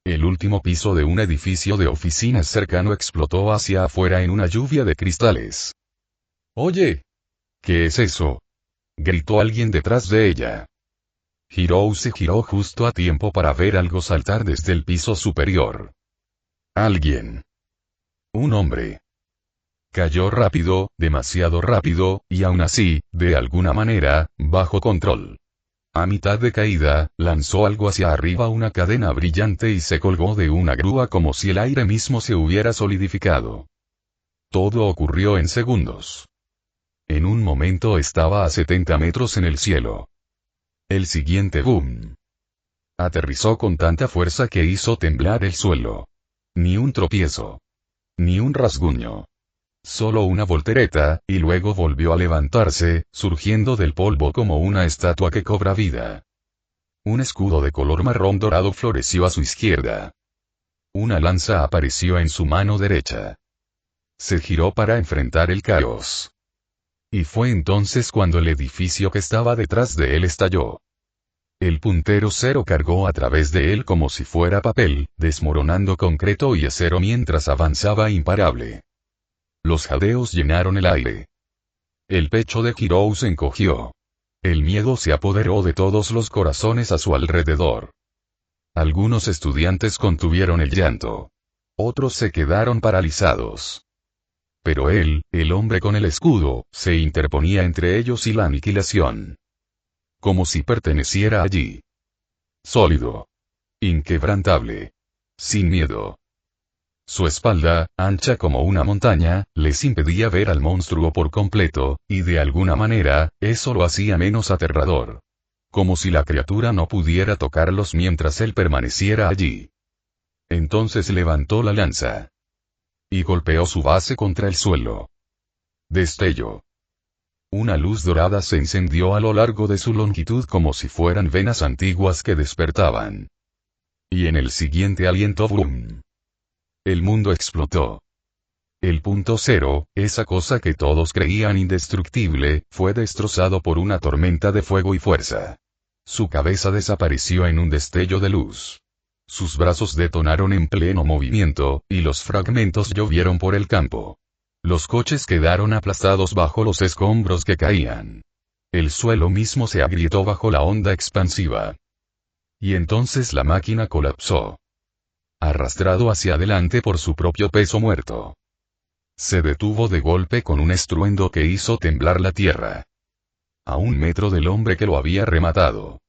El último piso de un edificio de oficinas cercano explotó hacia afuera en una lluvia de cristales. «Oye. ¿Qué es eso?», gritó alguien detrás de ella. Hirou se giró justo a tiempo para ver algo saltar desde el piso superior. Alguien. Un hombre. Cayó rápido, demasiado rápido, y aún así, de alguna manera, bajo control. A mitad de caída, lanzó algo hacia arriba, una cadena brillante, y se colgó de una grúa como si el aire mismo se hubiera solidificado. Todo ocurrió en segundos. En un momento estaba a 70 metros en el cielo. El siguiente boom. Aterrizó con tanta fuerza que hizo temblar el suelo. Ni un tropiezo. Ni un rasguño. Solo una voltereta, y luego volvió a levantarse, surgiendo del polvo como una estatua que cobra vida. Un escudo de color marrón dorado floreció a su izquierda. Una lanza apareció en su mano derecha. Se giró para enfrentar el caos. Y fue entonces cuando el edificio que estaba detrás de él estalló. El puntero cero cargó a través de él como si fuera papel, desmoronando concreto y acero mientras avanzaba imparable. Los jadeos llenaron el aire. El pecho de Hirou se encogió. El miedo se apoderó de todos los corazones a su alrededor. Algunos estudiantes contuvieron el llanto. Otros se quedaron paralizados. Pero él, el hombre con el escudo, se interponía entre ellos y la aniquilación. Como si perteneciera allí. Sólido. Inquebrantable. Sin miedo. Su espalda, ancha como una montaña, les impedía ver al monstruo por completo, y de alguna manera, eso lo hacía menos aterrador. Como si la criatura no pudiera tocarlos mientras él permaneciera allí. Entonces levantó la lanza. Y golpeó su base contra el suelo. Destello. Una luz dorada se encendió a lo largo de su longitud como si fueran venas antiguas que despertaban. Y en el siguiente aliento boom. El mundo explotó. El punto cero, esa cosa que todos creían indestructible, fue destrozado por una tormenta de fuego y fuerza. Su cabeza desapareció en un destello de luz. Sus brazos detonaron en pleno movimiento, y los fragmentos llovieron por el campo. Los coches quedaron aplastados bajo los escombros que caían. El suelo mismo se agrietó bajo la onda expansiva. Y entonces la máquina colapsó. Arrastrado hacia adelante por su propio peso muerto. Se detuvo de golpe con un estruendo que hizo temblar la tierra. A 1 metro del hombre que lo había rematado.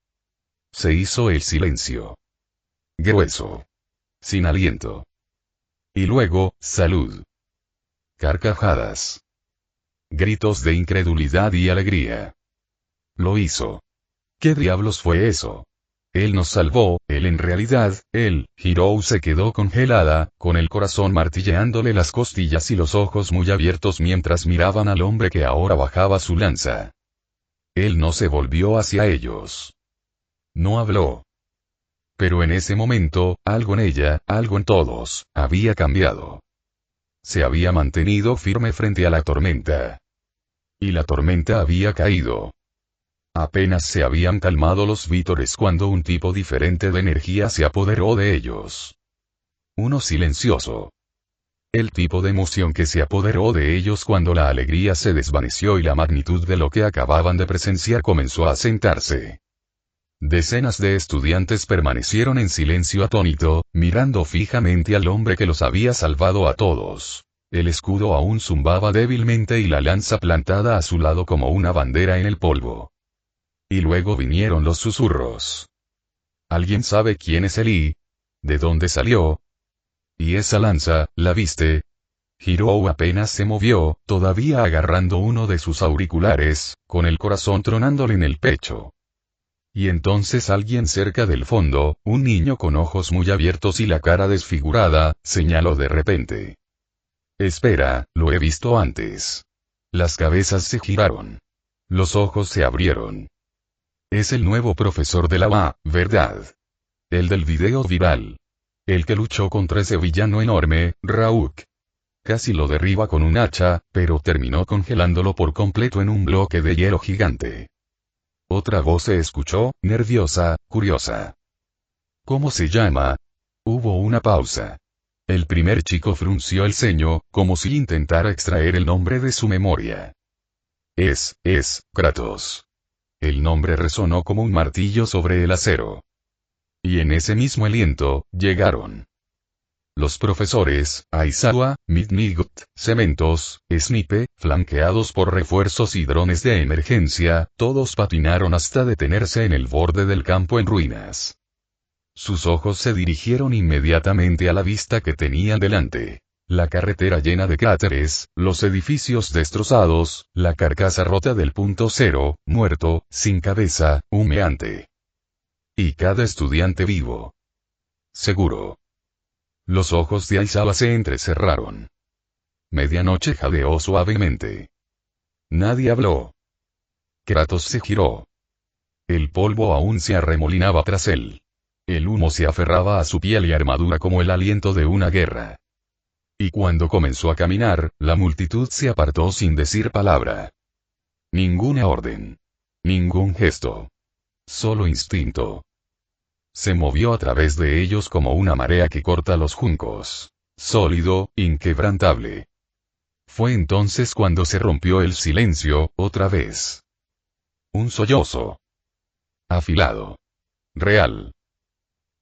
Se hizo el silencio. Grueso. Sin aliento. Y luego, salud. Carcajadas. Gritos de incredulidad y alegría. Lo hizo. ¿Qué diablos fue eso? Él nos salvó, él en realidad, él. Hirou se quedó congelada, con el corazón martilleándole las costillas y los ojos muy abiertos mientras miraban al hombre que ahora bajaba su lanza. Él no se volvió hacia ellos. No habló. Pero en ese momento, algo en ella, algo en todos, había cambiado. Se había mantenido firme frente a la tormenta. Y la tormenta había caído. Apenas se habían calmado los vítores cuando un tipo diferente de energía se apoderó de ellos. Uno silencioso. El tipo de emoción que se apoderó de ellos cuando la alegría se desvaneció y la magnitud de lo que acababan de presenciar comenzó a asentarse. Decenas de estudiantes permanecieron en silencio atónito, mirando fijamente al hombre que los había salvado a todos. El escudo aún zumbaba débilmente y la lanza plantada a su lado como una bandera en el polvo. Y luego vinieron los susurros. ¿Alguien sabe quién es Eli? ¿De dónde salió? ¿Y esa lanza, la viste? Hirou apenas se movió, todavía agarrando uno de sus auriculares, con el corazón tronándole en el pecho. Y entonces alguien cerca del fondo, un niño con ojos muy abiertos y la cara desfigurada, señaló de repente. Espera, lo he visto antes. Las cabezas se giraron. Los ojos se abrieron. Es el nuevo profesor de la UA, ¿verdad? El del video viral. El que luchó contra ese villano enorme, Rauk. Casi lo derriba con un hacha, pero terminó congelándolo por completo en un bloque de hielo gigante. Otra voz se escuchó, nerviosa, curiosa. ¿Cómo se llama? Hubo una pausa. El primer chico frunció el ceño, como si intentara extraer el nombre de su memoria. Es Kratos. El nombre resonó como un martillo sobre el acero. Y en ese mismo aliento, llegaron. Los profesores, Aizawa, Midnight, Cementos, Snipe, flanqueados por refuerzos y drones de emergencia, todos patinaron hasta detenerse en el borde del campo en ruinas. Sus ojos se dirigieron inmediatamente a la vista que tenían delante. La carretera llena de cráteres, los edificios destrozados, la carcasa rota del punto cero, muerto, sin cabeza, humeante. Y cada estudiante vivo. Seguro. Los ojos de Aizawa se entrecerraron. Medianoche jadeó suavemente. Nadie habló. Kratos se giró. El polvo aún se arremolinaba tras él. El humo se aferraba a su piel y armadura como el aliento de una guerra. Y cuando comenzó a caminar, la multitud se apartó sin decir palabra. Ninguna orden. Ningún gesto. Solo instinto. Se movió a través de ellos como una marea que corta los juncos. Sólido, inquebrantable. Fue entonces cuando se rompió el silencio, otra vez. Un sollozo. Afilado. Real.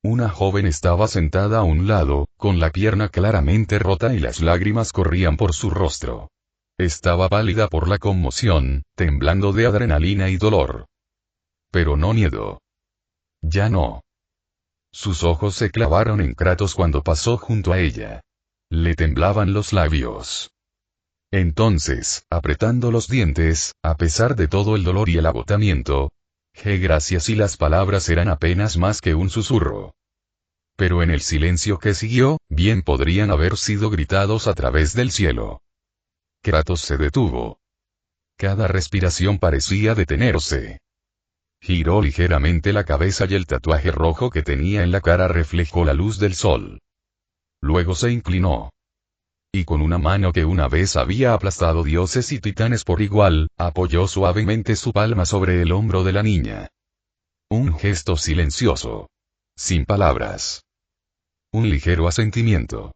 Una joven estaba sentada a un lado, con la pierna claramente rota y las lágrimas corrían por su rostro. Estaba pálida por la conmoción, temblando de adrenalina y dolor. Pero no miedo. Ya no. Sus ojos se clavaron en Kratos cuando pasó junto a ella. Le temblaban los labios. Entonces, apretando los dientes, a pesar de todo el dolor y el agotamiento, gracias y las palabras eran apenas más que un susurro. Pero en el silencio que siguió, bien podrían haber sido gritados a través del cielo. Kratos se detuvo. Cada respiración parecía detenerse. Giró ligeramente la cabeza y el tatuaje rojo que tenía en la cara reflejó la luz del sol. Luego se inclinó. Y con una mano que una vez había aplastado dioses y titanes por igual, apoyó suavemente su palma sobre el hombro de la niña. Un gesto silencioso. Sin palabras. Un ligero asentimiento.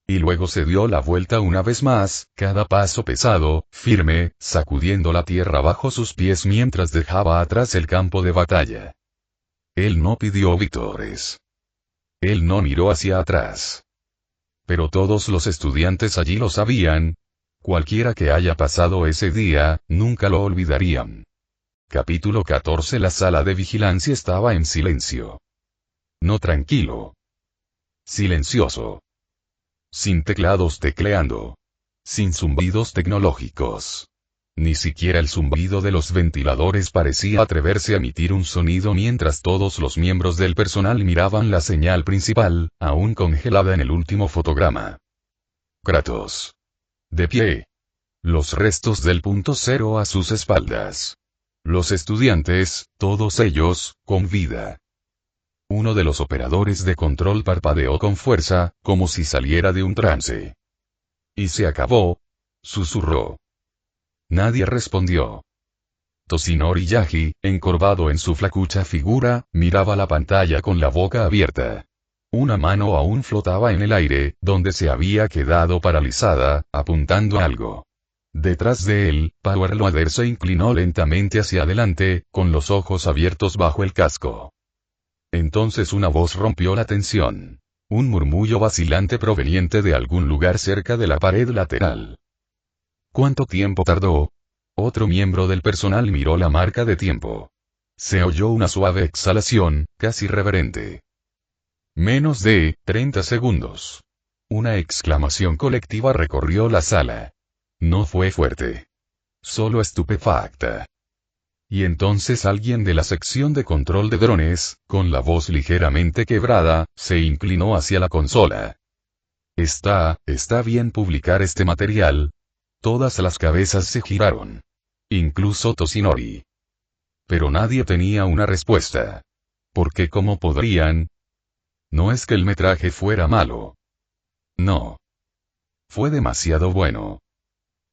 Y luego se dio la vuelta una vez más, cada paso pesado, firme, sacudiendo la tierra bajo sus pies mientras dejaba atrás el campo de batalla. Él no pidió vítores. Él no miró hacia atrás. Pero todos los estudiantes allí lo sabían. Cualquiera que haya pasado ese día, nunca lo olvidarían. Capítulo 14. La sala de vigilancia estaba en silencio. No tranquilo. Silencioso. Sin teclados tecleando. Sin zumbidos tecnológicos. Ni siquiera el zumbido de los ventiladores parecía atreverse a emitir un sonido mientras todos los miembros del personal miraban la señal principal, aún congelada en el último fotograma. Kratos. De pie. Los restos del punto cero a sus espaldas. Los estudiantes, todos ellos, con vida. Uno de los operadores de control parpadeó con fuerza, como si saliera de un trance. Y se acabó. Susurró. Nadie respondió. Toshinori Yagi, encorvado en su flacucha figura, miraba la pantalla con la boca abierta. Una mano aún flotaba en el aire, donde se había quedado paralizada, apuntando a algo. Detrás de él, Power Loader se inclinó lentamente hacia adelante, con los ojos abiertos bajo el casco. Entonces una voz rompió la tensión. Un murmullo vacilante proveniente de algún lugar cerca de la pared lateral. ¿Cuánto tiempo tardó? Otro miembro del personal miró la marca de tiempo. Se oyó una suave exhalación, casi reverente. Menos de 30 segundos. Una exclamación colectiva recorrió la sala. No fue fuerte. Solo estupefacta. Y entonces alguien de la sección de control de drones, con la voz ligeramente quebrada, se inclinó hacia la consola. Está bien publicar este material. Todas las cabezas se giraron. Incluso Toshinori. Pero nadie tenía una respuesta. Porque ¿cómo podrían? No es que el metraje fuera malo. No. Fue demasiado bueno.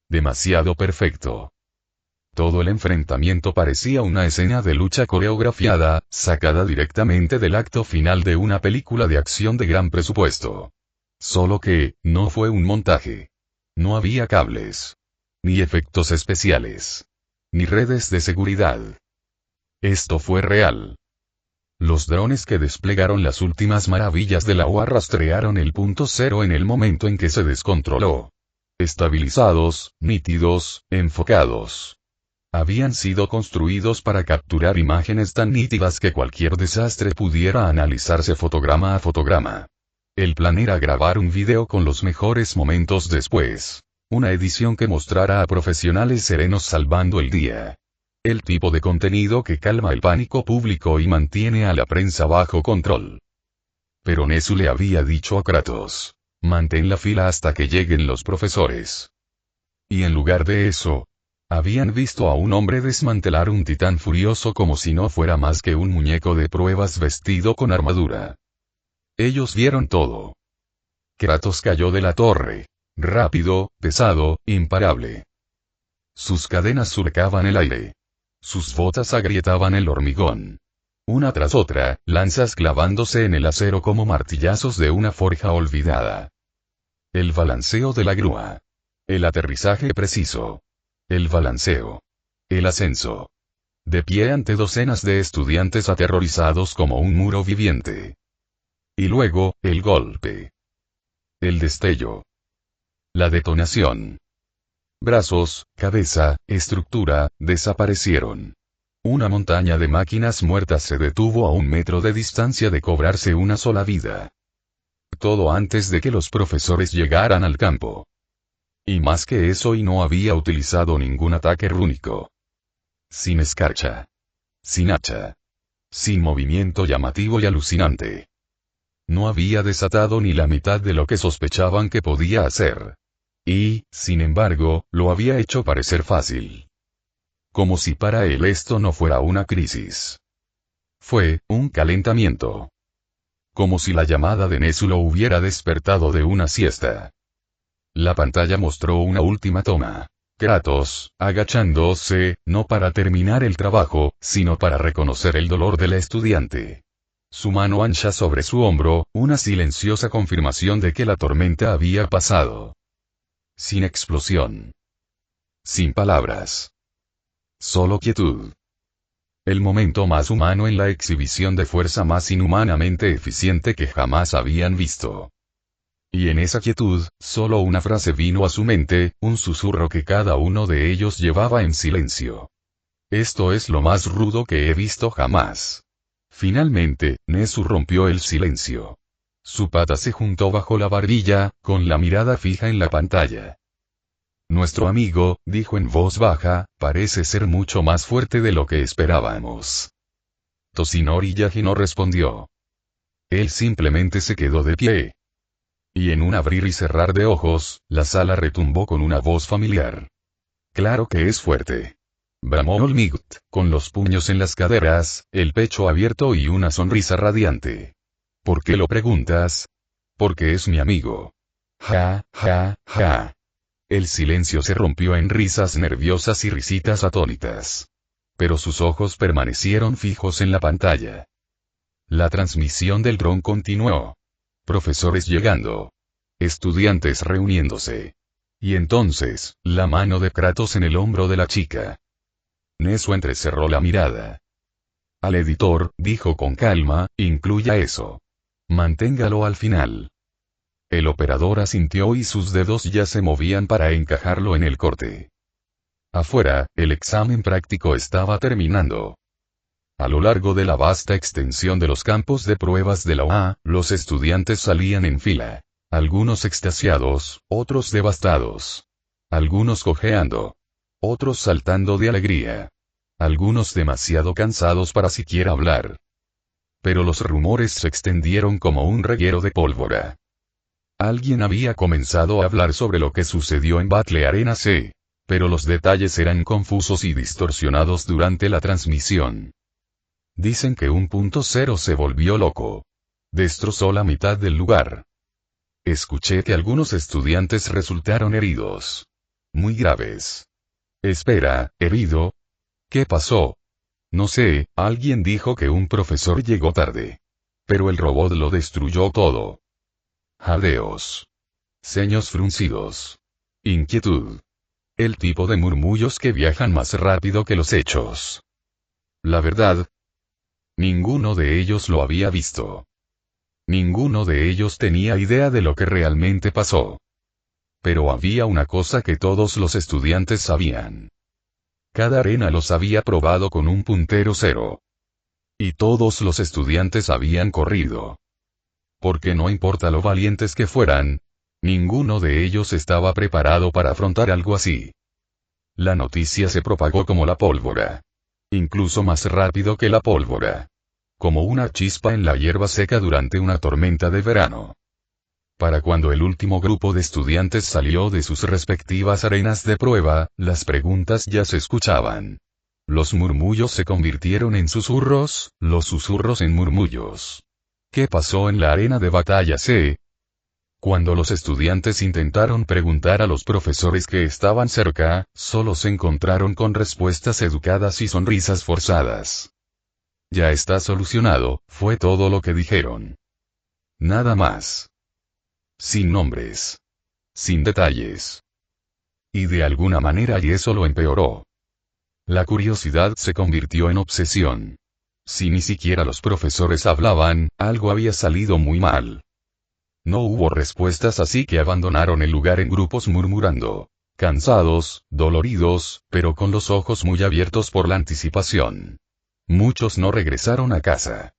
Demasiado perfecto. Todo el enfrentamiento parecía una escena de lucha coreografiada, sacada directamente del acto final de una película de acción de gran presupuesto. Solo que, no fue un montaje. No había cables. Ni efectos especiales. Ni redes de seguridad. Esto fue real. Los drones que desplegaron las últimas maravillas de la OA rastrearon el punto cero en el momento en que se descontroló. Estabilizados, nítidos, enfocados. Habían sido construidos para capturar imágenes tan nítidas que cualquier desastre pudiera analizarse fotograma a fotograma. El plan era grabar un video con los mejores momentos después. Una edición que mostrara a profesionales serenos salvando el día. El tipo de contenido que calma el pánico público y mantiene a la prensa bajo control. Pero Nezu le había dicho a Kratos: mantén la fila hasta que lleguen los profesores. Y en lugar de eso, habían visto a un hombre desmantelar un titán furioso como si no fuera más que un muñeco de pruebas vestido con armadura. Ellos vieron todo. Kratos cayó de la torre. Rápido, pesado, imparable. Sus cadenas surcaban el aire. Sus botas agrietaban el hormigón. Una tras otra, lanzas clavándose en el acero como martillazos de una forja olvidada. El balanceo de la grúa. El aterrizaje preciso. El balanceo. El ascenso. De pie ante docenas de estudiantes aterrorizados como un muro viviente. Y luego, el golpe. El destello. La detonación. Brazos, cabeza, estructura, desaparecieron. Una montaña de máquinas muertas se detuvo a 1 metro de distancia de cobrarse una sola vida. Todo antes de que los profesores llegaran al campo. Y más que eso, y no había utilizado ningún ataque rúnico. Sin escarcha. Sin hacha. Sin movimiento llamativo y alucinante. No había desatado ni la mitad de lo que sospechaban que podía hacer. Y, sin embargo, lo había hecho parecer fácil. Como si para él esto no fuera una crisis. Fue un calentamiento. Como si la llamada de Nezu lo hubiera despertado de una siesta. La pantalla mostró una última toma. Kratos, agachándose, no para terminar el trabajo, sino para reconocer el dolor de la estudiante. Su mano ancha sobre su hombro, una silenciosa confirmación de que la tormenta había pasado. Sin explosión. Sin palabras. Solo quietud. El momento más humano en la exhibición de fuerza más inhumanamente eficiente que jamás habían visto. Y en esa quietud, solo una frase vino a su mente, un susurro que cada uno de ellos llevaba en silencio. Esto es lo más rudo que he visto jamás. Finalmente, Nezu rompió el silencio. Su pata se juntó bajo la barbilla, con la mirada fija en la pantalla. Nuestro amigo, dijo en voz baja, parece ser mucho más fuerte de lo que esperábamos. Toshinori Yagi no respondió. Él simplemente se quedó de pie. Y en un abrir y cerrar de ojos, la sala retumbó con una voz familiar. Claro que es fuerte. Bramó Olmigt, con los puños en las caderas, el pecho abierto y una sonrisa radiante. ¿Por qué lo preguntas? Porque es mi amigo. Ja, ja, ja. El silencio se rompió en risas nerviosas y risitas atónitas. pero sus ojos permanecieron fijos en la pantalla. La transmisión del dron continuó. Profesores llegando. Estudiantes reuniéndose. Y entonces, la mano de Kratos en el hombro de la chica. Neso entrecerró la mirada. Al editor, dijo con calma, incluya eso. Manténgalo al final. El operador asintió y sus dedos ya se movían para encajarlo en el corte. Afuera, el examen práctico estaba terminando. A lo largo de la vasta extensión de los campos de pruebas de la UA, los estudiantes salían en fila. Algunos extasiados, otros devastados. Algunos cojeando. Otros saltando de alegría. Algunos demasiado cansados para siquiera hablar. Pero los rumores se extendieron como un reguero de pólvora. Alguien había comenzado a hablar sobre lo que sucedió en Battle Arena C. Pero los detalles eran confusos y distorsionados durante la transmisión. Dicen que un punto cero se volvió loco. Destrozó la mitad del lugar. Escuché que algunos estudiantes resultaron heridos. Muy graves. Espera, ¿herido? ¿Qué pasó? No sé, alguien dijo que un profesor llegó tarde. Pero el robot lo destruyó todo. Jadeos. Ceños fruncidos. Inquietud. El tipo de murmullos que viajan más rápido que los hechos. La verdad. Ninguno de ellos lo había visto. Ninguno de ellos tenía idea de lo que realmente pasó. Pero había una cosa que todos los estudiantes sabían. Cada arena los había probado con un puntero cero. Y todos los estudiantes habían corrido. Porque no importa lo valientes que fueran, ninguno de ellos estaba preparado para afrontar algo así. La noticia se propagó como la pólvora. Incluso más rápido que la pólvora. Como una chispa en la hierba seca durante una tormenta de verano. Para cuando el último grupo de estudiantes salió de sus respectivas arenas de prueba, las preguntas ya se escuchaban. Los murmullos se convirtieron en susurros, los susurros en murmullos. ¿Qué pasó en la arena de batalla C? Cuando los estudiantes intentaron preguntar a los profesores que estaban cerca, solo se encontraron con respuestas educadas y sonrisas forzadas. Ya está solucionado, fue todo lo que dijeron. Nada más. Sin nombres. Sin detalles. Y de alguna manera y eso lo empeoró. La curiosidad se convirtió en obsesión. Si ni siquiera los profesores hablaban, algo había salido muy mal. No hubo respuestas, así que abandonaron el lugar en grupos murmurando. Cansados, doloridos, pero con los ojos muy abiertos por la anticipación. Muchos no regresaron a casa.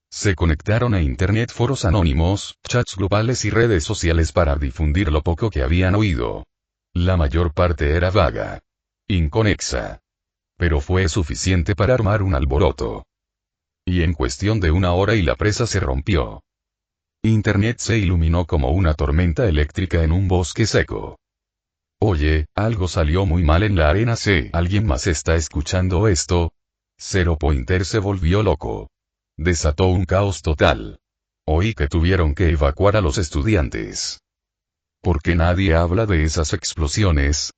Se conectaron a internet, foros anónimos, chats grupales y redes sociales para difundir lo poco que habían oído. La mayor parte era vaga. Inconexa. Pero fue suficiente para armar un alboroto. Y en cuestión de una hora y la presa se rompió. Internet se iluminó como una tormenta eléctrica en un bosque seco. Oye, algo salió muy mal en la arena C. ¿Alguien más está escuchando esto? Zero Pointer se volvió loco. Desató un caos total. Oí que tuvieron que evacuar a los estudiantes. ¿Por qué nadie habla de esas explosiones?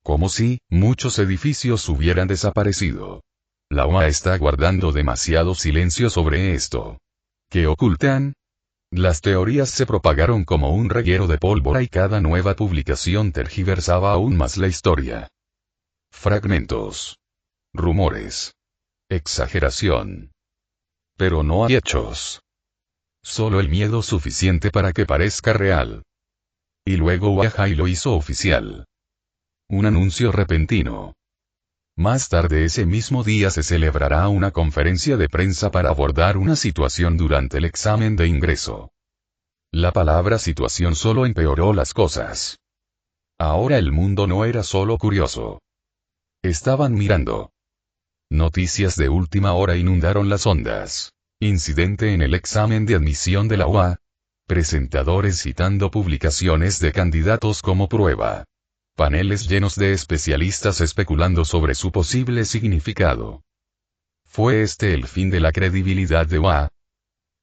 Como si muchos edificios hubieran desaparecido. La UA está guardando demasiado silencio sobre esto. ¿Qué ocultan? Las teorías se propagaron como un reguero de pólvora y cada nueva publicación tergiversaba aún más la historia. Fragmentos. Rumores. Exageración. Pero no hay hechos. Solo el miedo suficiente para que parezca real. Y luego Wahai lo hizo oficial. Un anuncio repentino. Más tarde ese mismo día se celebrará una conferencia de prensa para abordar una situación durante el examen de ingreso. La palabra situación solo empeoró las cosas. Ahora el mundo no era solo curioso. Estaban mirando. Noticias de última hora inundaron las ondas. Incidente en el examen de admisión de la UA. Presentadores citando publicaciones de candidatos como prueba. Paneles llenos de especialistas especulando sobre su posible significado. ¿Fue este el fin de la credibilidad de UA?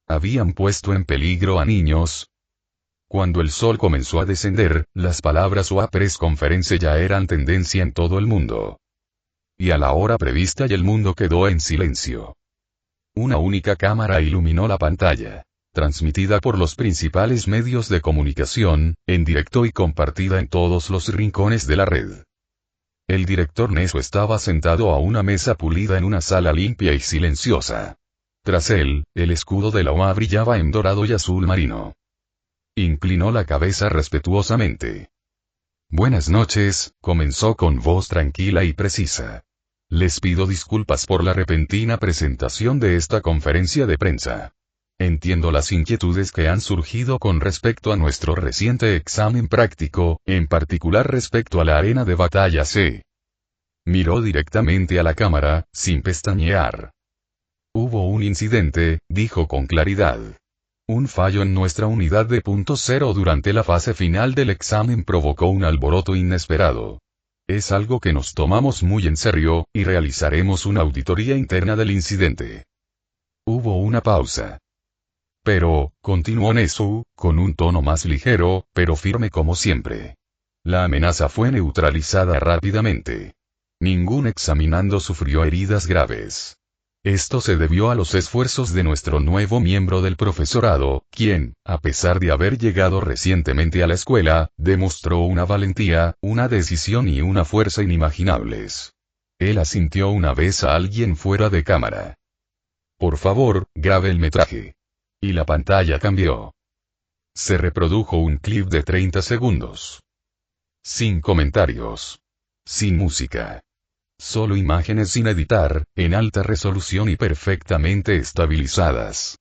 ¿Habían puesto en peligro a niños? Cuando el sol comenzó a descender, las palabras UA Press Conference ya eran tendencia en todo el mundo. y a la hora prevista y el mundo quedó en silencio. Una única cámara iluminó la pantalla, transmitida por los principales medios de comunicación, en directo y compartida en todos los rincones de la red. El director Neso estaba sentado a una mesa pulida en una sala limpia y silenciosa. Tras él, el escudo de la OA brillaba en dorado y azul marino. Inclinó la cabeza respetuosamente. Buenas noches, comenzó con voz tranquila y precisa. Les pido disculpas por la repentina presentación de esta conferencia de prensa. Entiendo las inquietudes que han surgido con respecto a nuestro reciente examen práctico, en particular respecto a la arena de batalla C. Miró directamente a la cámara, sin pestañear. Hubo un incidente, dijo con claridad. Un fallo en nuestra unidad de punto cero durante la fase final del examen provocó un alboroto inesperado. Es algo que nos tomamos muy en serio, y realizaremos una auditoría interna del incidente. Hubo una pausa. Pero, continuó Nesu, con un tono más ligero, pero firme como siempre. La amenaza fue neutralizada rápidamente. Ningún examinando sufrió heridas graves. Esto se debió a los esfuerzos de nuestro nuevo miembro del profesorado, quien, a pesar de haber llegado recientemente a la escuela, demostró una valentía, una decisión y una fuerza inimaginables. Él asintió una vez a alguien fuera de cámara. Por favor, grabe el metraje. Y la pantalla cambió. Se reprodujo un clip de 30 segundos. Sin comentarios. Sin música. Solo imágenes sin editar, en alta resolución y perfectamente estabilizadas.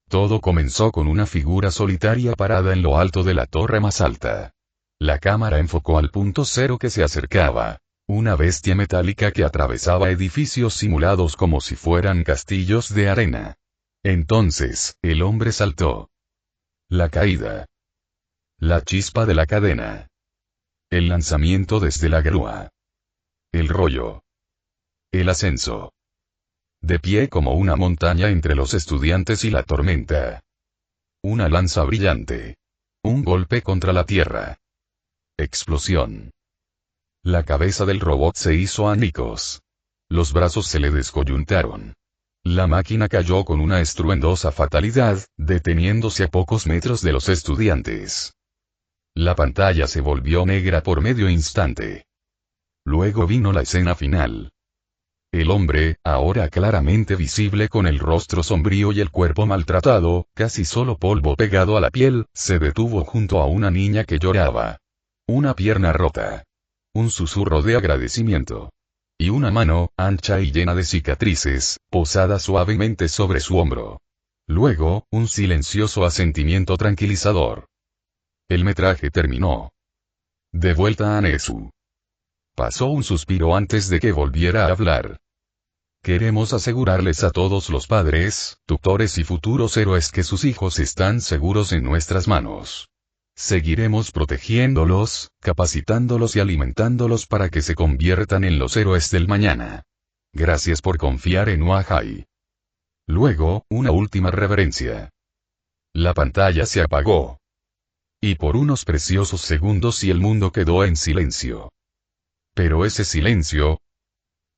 Todo comenzó con una figura solitaria parada en lo alto de la torre más alta. La cámara enfocó al punto cero que se acercaba. Una bestia metálica que atravesaba edificios simulados como si fueran castillos de arena. Entonces, el hombre saltó. La caída. La chispa de la cadena. El lanzamiento desde la grúa. El rollo. El ascenso. De pie como una montaña entre los estudiantes y la tormenta. Una lanza brillante. Un golpe contra la tierra. Explosión. La cabeza del robot se hizo añicos. Los brazos se le descoyuntaron. La máquina cayó con una estruendosa fatalidad, deteniéndose a pocos metros de los estudiantes. La pantalla se volvió negra por medio instante. Luego vino la escena final. El hombre, ahora claramente visible con el rostro sombrío y el cuerpo maltratado, casi solo polvo pegado a la piel, se detuvo junto a una niña que lloraba. Una pierna rota. Un susurro de agradecimiento. Y una mano, ancha y llena de cicatrices, posada suavemente sobre su hombro. Luego, un silencioso asentimiento tranquilizador. El metraje terminó. De vuelta a Nesu. Pasó un suspiro antes de que volviera a hablar. Queremos asegurarles a todos los padres, tutores y futuros héroes que sus hijos están seguros en nuestras manos. Seguiremos protegiéndolos, capacitándolos y alimentándolos para que se conviertan en los héroes del mañana. Gracias por confiar en Wahai. Luego, una última reverencia. La pantalla se apagó. Y por unos preciosos segundos y el mundo quedó en silencio. Pero ese silencio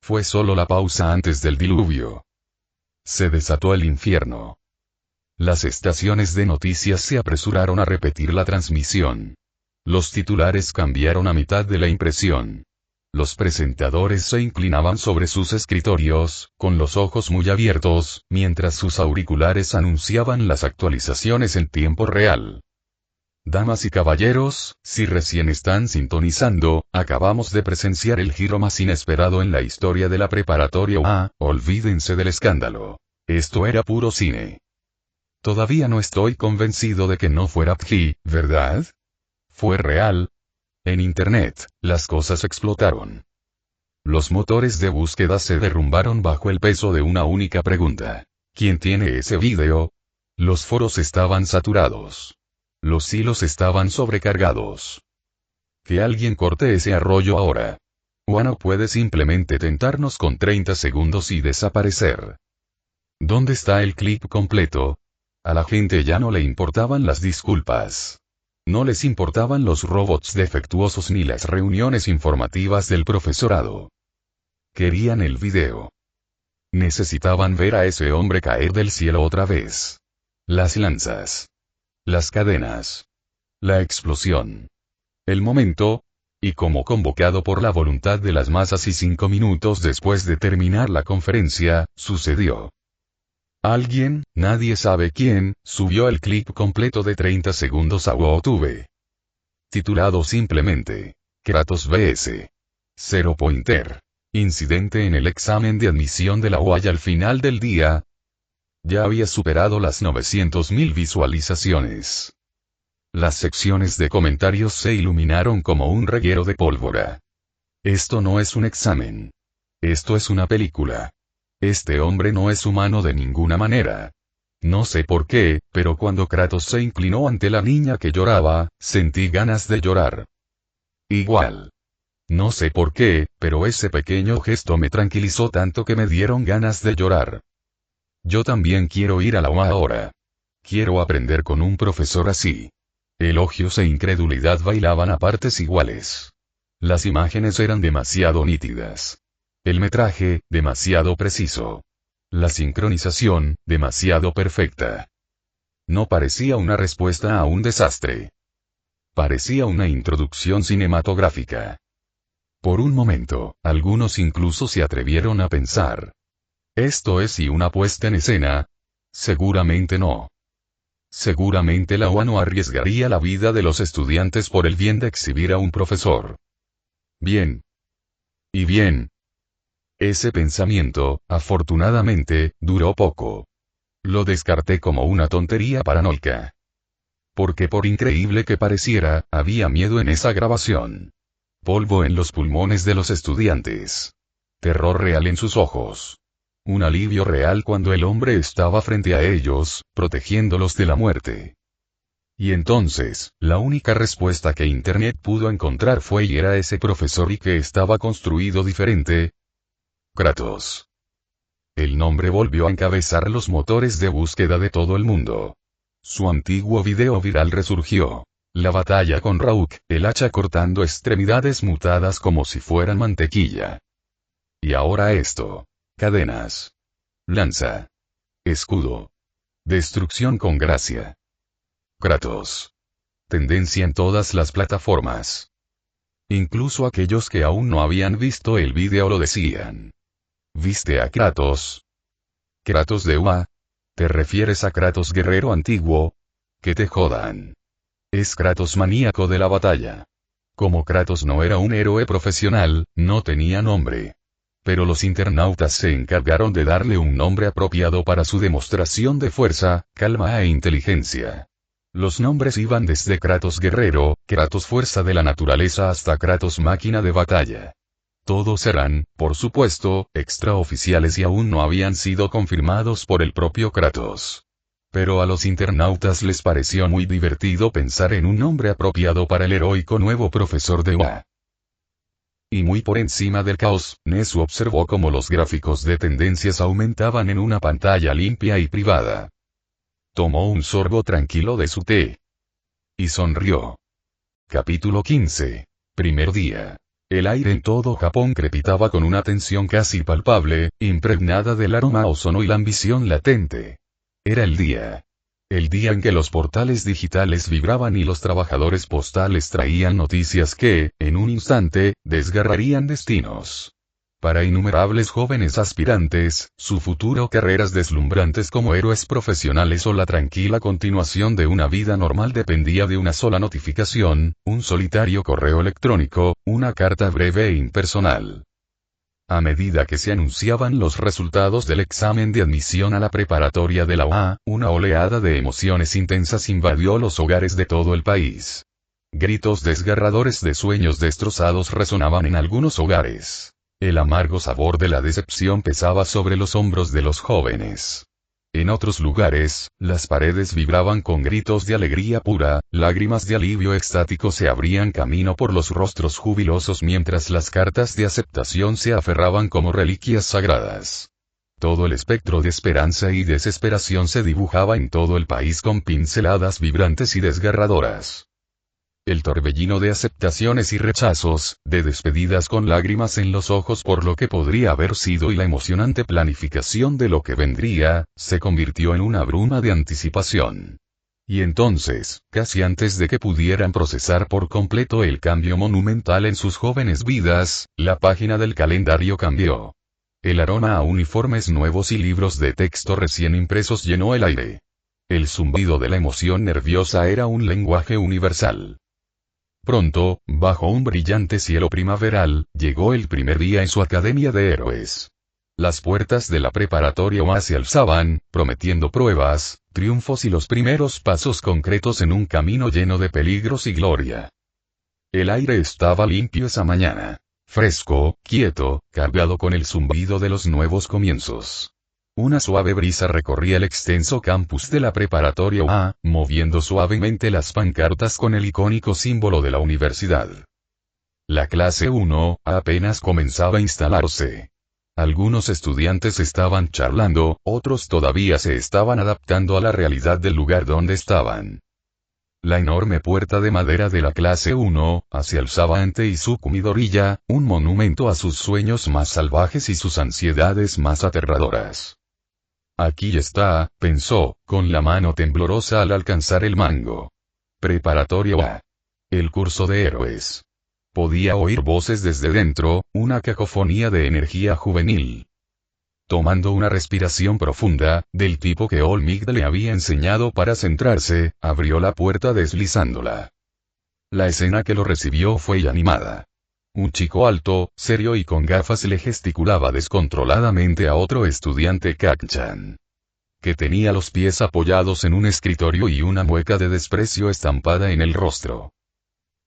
fue solo la pausa antes del diluvio. Se desató el infierno. Las estaciones de noticias se apresuraron a repetir la transmisión. Los titulares cambiaron a mitad de la impresión. Los presentadores se inclinaban sobre sus escritorios, con los ojos muy abiertos, mientras sus auriculares anunciaban las actualizaciones en tiempo real. Damas y caballeros, si recién están sintonizando, acabamos de presenciar el giro más inesperado en la historia de la preparatoria UA, olvídense del escándalo. Esto era puro cine. Todavía no estoy convencido de que no fuera PG, ¿verdad? Fue real. En Internet, las cosas explotaron. Los motores de búsqueda se derrumbaron bajo el peso de una única pregunta. ¿Quién tiene ese vídeo? Los foros estaban saturados. Los hilos estaban sobrecargados. Que alguien corte ese arroyo ahora. O no puede simplemente tentarnos con 30 segundos y desaparecer. ¿Dónde está el clip completo? A la gente ya no le importaban las disculpas. No les importaban los robots defectuosos ni las reuniones informativas del profesorado. Querían el video. Necesitaban ver a ese hombre caer del cielo otra vez. Las lanzas. Las cadenas. La explosión. El momento. Y como convocado por la voluntad de las masas y 5 minutos después de terminar la conferencia, sucedió. Alguien, nadie sabe quién, subió el clip completo de 30 segundos a YouTube. Titulado simplemente, Kratos vs. Zero Pointer. Incidente en el examen de admisión de la UA y al final del día. Ya había superado las 900.000 visualizaciones. Las secciones de comentarios se iluminaron como un reguero de pólvora. Esto no es un examen. Esto es una película. Este hombre no es humano de ninguna manera. No sé por qué, pero cuando Kratos se inclinó ante la niña que lloraba, sentí ganas de llorar. Igual. No sé por qué, pero ese pequeño gesto me tranquilizó tanto que me dieron ganas de llorar. Yo también quiero ir a la UA ahora. Quiero aprender con un profesor así. Elogios e incredulidad bailaban a partes iguales. Las imágenes eran demasiado nítidas. El metraje, demasiado preciso. La sincronización, demasiado perfecta. No parecía una respuesta a un desastre. Parecía una introducción cinematográfica. Por un momento, algunos incluso se atrevieron a pensar. ¿Esto es una puesta en escena? Seguramente no. Seguramente la UA no arriesgaría la vida de los estudiantes por el bien de exhibir a un profesor. Bien. Y bien. Ese pensamiento, afortunadamente, duró poco. Lo descarté como una tontería paranoica. Porque por increíble que pareciera, había miedo en esa grabación. Polvo en los pulmones de los estudiantes. Terror real en sus ojos. Un alivio real cuando el hombre estaba frente a ellos, protegiéndolos de la muerte. Y entonces, la única respuesta que Internet pudo encontrar fue y era ese profesor y que estaba construido diferente. Kratos. El nombre volvió a encabezar los motores de búsqueda de todo el mundo. Su antiguo video viral resurgió. La batalla con Rauk, el hacha cortando extremidades mutadas como si fueran mantequilla. Y ahora esto. Cadenas. Lanza. Escudo. Destrucción con gracia. Kratos. Tendencia en todas las plataformas. Incluso aquellos que aún no habían visto el vídeo lo decían. ¿Viste a Kratos? ¿Kratos de UA? ¿Te refieres a Kratos guerrero antiguo? Que te jodan. Es Kratos maníaco de la batalla. Como Kratos no era un héroe profesional, no tenía nombre. Pero los internautas se encargaron de darle un nombre apropiado para su demostración de fuerza, calma e inteligencia. Los nombres iban desde Kratos guerrero, Kratos fuerza de la naturaleza hasta Kratos máquina de batalla. Todos eran, por supuesto, extraoficiales y aún no habían sido confirmados por el propio Kratos. Pero a los internautas les pareció muy divertido pensar en un nombre apropiado para el heroico nuevo profesor de UA. Y muy por encima del caos, Nezu observó cómo los gráficos de tendencias aumentaban en una pantalla limpia y privada. Tomó un sorbo tranquilo de su té. Y sonrió. Capítulo 15. Primer día. El aire en todo Japón crepitaba con una tensión casi palpable, impregnada del aroma ozono y la ambición latente. Era el día. El día en que los portales digitales vibraban y los trabajadores postales traían noticias que, en un instante, desgarrarían destinos. Para innumerables jóvenes aspirantes, su futuro carreras deslumbrantes como héroes profesionales o la tranquila continuación de una vida normal dependía de una sola notificación, un solitario correo electrónico, una carta breve e impersonal. A medida que se anunciaban los resultados del examen de admisión a la preparatoria de la UA, una oleada de emociones intensas invadió los hogares de todo el país. Gritos desgarradores de sueños destrozados resonaban en algunos hogares. El amargo sabor de la decepción pesaba sobre los hombros de los jóvenes. En otros lugares, las paredes vibraban con gritos de alegría pura, lágrimas de alivio extático se abrían camino por los rostros jubilosos mientras las cartas de aceptación se aferraban como reliquias sagradas. Todo el espectro de esperanza y desesperación se dibujaba en todo el país con pinceladas vibrantes y desgarradoras. El torbellino de aceptaciones y rechazos, de despedidas con lágrimas en los ojos por lo que podría haber sido y la emocionante planificación de lo que vendría, se convirtió en una bruma de anticipación. Y entonces, casi antes de que pudieran procesar por completo el cambio monumental en sus jóvenes vidas, la página del calendario cambió. El aroma a uniformes nuevos y libros de texto recién impresos llenó el aire. El zumbido de la emoción nerviosa era un lenguaje universal. Pronto, bajo un brillante cielo primaveral, llegó el primer día en su academia de héroes. Las puertas de la preparatoria UA se alzaban, prometiendo pruebas, triunfos y los primeros pasos concretos en un camino lleno de peligros y gloria. El aire estaba limpio esa mañana. Fresco, quieto, cargado con el zumbido de los nuevos comienzos. Una suave brisa recorría el extenso campus de la preparatoria UA, moviendo suavemente las pancartas con el icónico símbolo de la universidad. La clase 1 apenas comenzaba a instalarse. Algunos estudiantes estaban charlando, otros todavía se estaban adaptando a la realidad del lugar donde estaban. La enorme puerta de madera de la clase 1, se alzaba ante Izuku Midoriya, un monumento a sus sueños más salvajes y sus ansiedades más aterradoras. Aquí está, pensó, con la mano temblorosa al alcanzar el mango. Preparatoria UA. El curso de héroes. Podía oír voces desde dentro, una cacofonía de energía juvenil. Tomando una respiración profunda, del tipo que Olmigda le había enseñado para centrarse, abrió la puerta deslizándola. La escena que lo recibió fue animada. Un chico alto, serio y con gafas le gesticulaba descontroladamente a otro estudiante Kacchan, que tenía los pies apoyados en un escritorio y una mueca de desprecio estampada en el rostro.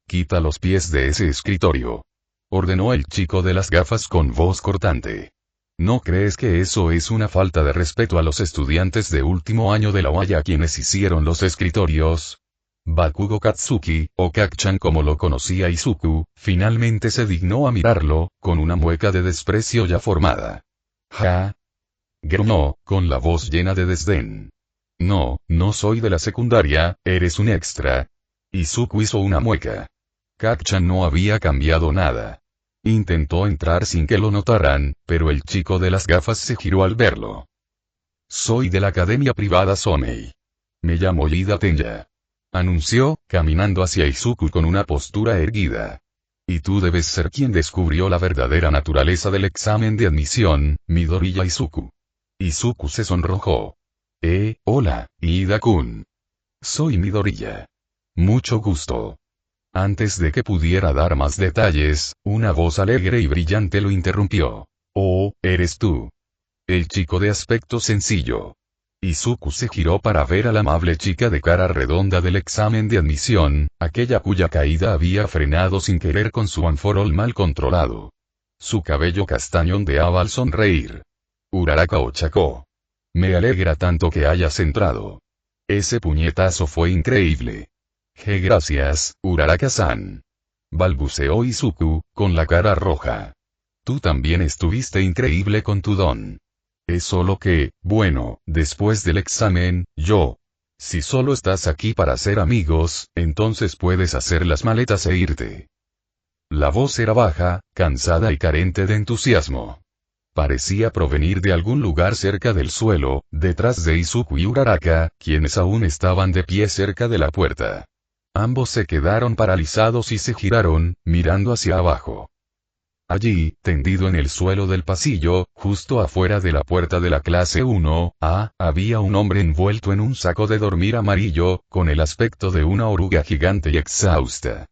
«Quita los pies de ese escritorio», ordenó el chico de las gafas con voz cortante. «¿No crees que eso es una falta de respeto a los estudiantes de último año de la UA a quienes hicieron los escritorios?» Bakugo Katsuki, o Kacchan como lo conocía Izuku, finalmente se dignó a mirarlo, con una mueca de desprecio ya formada. «¿Ja?» gruñó, con la voz llena de desdén. «No, no soy de la secundaria, eres un extra». Izuku hizo una mueca. Kacchan no había cambiado nada. Intentó entrar sin que lo notaran, pero el chico de las gafas se giró al verlo. «Soy de la academia privada Somei. Me llamo Ida Tenya», anunció, caminando hacia Izuku con una postura erguida. «Y tú debes ser quien descubrió la verdadera naturaleza del examen de admisión, Midoriya Izuku». Izuku se sonrojó. Hola, Ida-kun. Soy Midoriya. Mucho gusto». Antes de que pudiera dar más detalles, una voz alegre y brillante lo interrumpió. «Oh, eres tú. El chico de aspecto sencillo». Izuku se giró para ver a la amable chica de cara redonda del examen de admisión, aquella cuya caída había frenado sin querer con su anforol mal controlado. Su cabello castaño ondeaba al sonreír. Uraraka Ochako. «Me alegra tanto que hayas entrado. Ese puñetazo fue increíble». «Gracias, Uraraka-san», balbuceó Izuku, con la cara roja. «Tú también estuviste increíble con tu don. Es solo que, bueno, después del examen, si solo estás aquí para ser amigos, entonces puedes hacer las maletas e irte». La voz era baja, cansada y carente de entusiasmo. Parecía provenir de algún lugar cerca del suelo, detrás de Izuku y Uraraka, quienes aún estaban de pie cerca de la puerta. Ambos se quedaron paralizados y se giraron, mirando hacia abajo. Allí, tendido en el suelo del pasillo, justo afuera de la puerta de la clase 1A, había un hombre envuelto en un saco de dormir amarillo, con el aspecto de una oruga gigante y exhausta.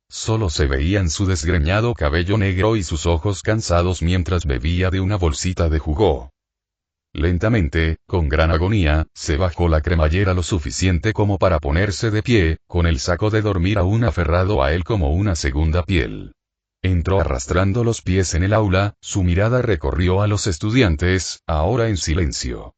Solo se veían su desgreñado cabello negro y sus ojos cansados mientras bebía de una bolsita de jugo. Lentamente, con gran agonía, se bajó la cremallera lo suficiente como para ponerse de pie, con el saco de dormir aún aferrado a él como una segunda piel. Entró arrastrando los pies en el aula, su mirada recorrió a los estudiantes, ahora en silencio.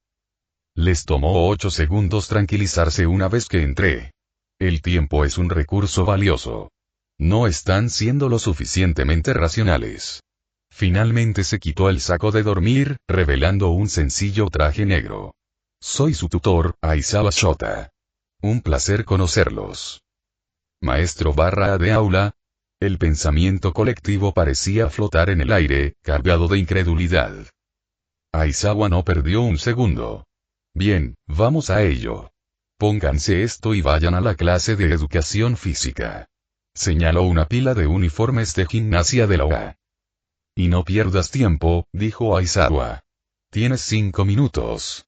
Les tomó 8 segundos tranquilizarse una vez que entré. El tiempo es un recurso valioso. No están siendo lo suficientemente racionales. Finalmente se quitó el saco de dormir, revelando un sencillo traje negro. Soy su tutor, Aizawa Shota. Un placer conocerlos. Maestro barra de aula. El pensamiento colectivo parecía flotar en el aire, cargado de incredulidad. Aizawa no perdió un segundo. Bien, vamos a ello. Pónganse esto y vayan a la clase de educación física. Señaló una pila de uniformes de gimnasia de la UA. Y no pierdas tiempo, dijo Aizawa. Tienes 5 minutos.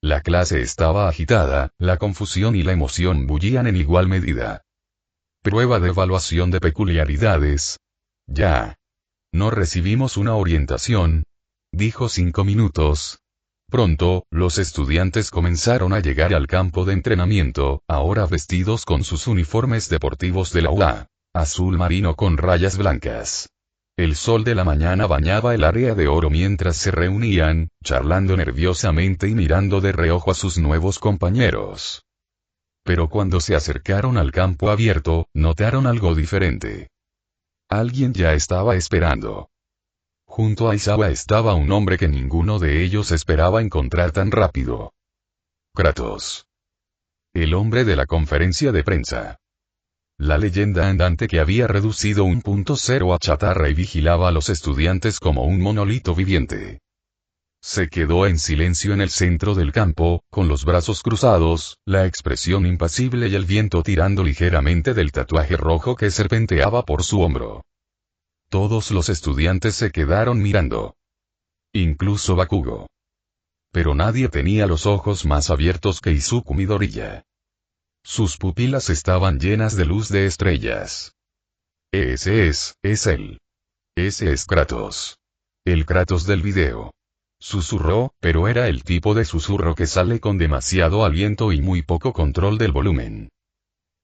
La clase estaba agitada, la confusión y la emoción bullían en igual medida. Prueba de evaluación de peculiaridades. Ya. No recibimos una orientación. Dijo 5 minutos. Pronto, los estudiantes comenzaron a llegar al campo de entrenamiento, ahora vestidos con sus uniformes deportivos de la UA, azul marino con rayas blancas. El sol de la mañana bañaba el área de oro mientras se reunían, charlando nerviosamente y mirando de reojo a sus nuevos compañeros. Pero cuando se acercaron al campo abierto, notaron algo diferente. Alguien ya estaba esperando. Junto a Aizawa estaba un hombre que ninguno de ellos esperaba encontrar tan rápido. Kratos. El hombre de la conferencia de prensa. La leyenda andante que había reducido un punto cero a chatarra y vigilaba a los estudiantes como un monolito viviente. Se quedó en silencio en el centro del campo, con los brazos cruzados, la expresión impasible y el viento tirando ligeramente del tatuaje rojo que serpenteaba por su hombro. Todos los estudiantes se quedaron mirando. Incluso Bakugo. Pero nadie tenía los ojos más abiertos que Izuku Midoriya. Sus pupilas estaban llenas de luz de estrellas. Ese es él. Ese es Kratos. El Kratos del video. Susurró, pero era el tipo de susurro que sale con demasiado aliento y muy poco control del volumen.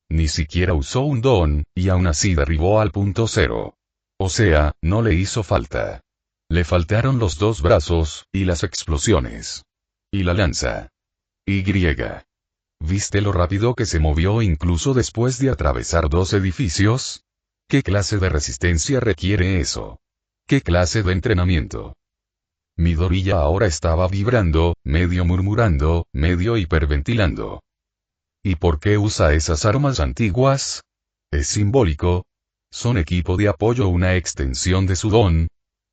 Ni siquiera usó un don, y aún así derribó al punto cero. O sea, no le hizo falta. Le faltaron los 2 brazos, y las explosiones. Y la lanza. Y. ¿Viste lo rápido que se movió incluso después de atravesar 2 edificios? ¿Qué clase de resistencia requiere eso? ¿Qué clase de entrenamiento? Midoriya ahora estaba vibrando, medio murmurando, medio hiperventilando. ¿Y por qué usa esas armas antiguas? ¿Es simbólico? ¿Son equipo de apoyo, una extensión de su don?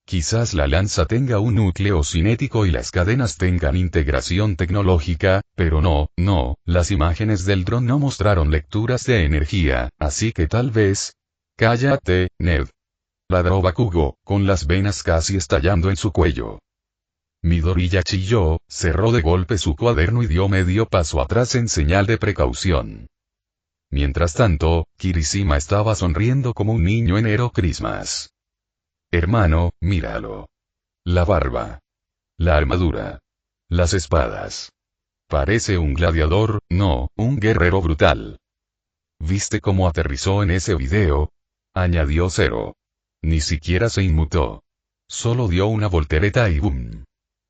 Quizás la lanza tenga un núcleo cinético y las cadenas tengan integración tecnológica, pero no, las imágenes del dron no mostraron lecturas de energía, así que tal vez... Cállate, Ned. Ladró Bakugo, con las venas casi estallando en su cuello. Midoriya chilló, cerró de golpe su cuaderno y dio medio paso atrás en señal de precaución. Mientras tanto, Kirishima estaba sonriendo como un niño en Hero Christmas. Hermano, míralo. La barba. La armadura. Las espadas. Parece un gladiador, no, un guerrero brutal. ¿Viste cómo aterrizó en ese video? Añadió Zero. Ni siquiera se inmutó. Solo dio una voltereta y ¡boom!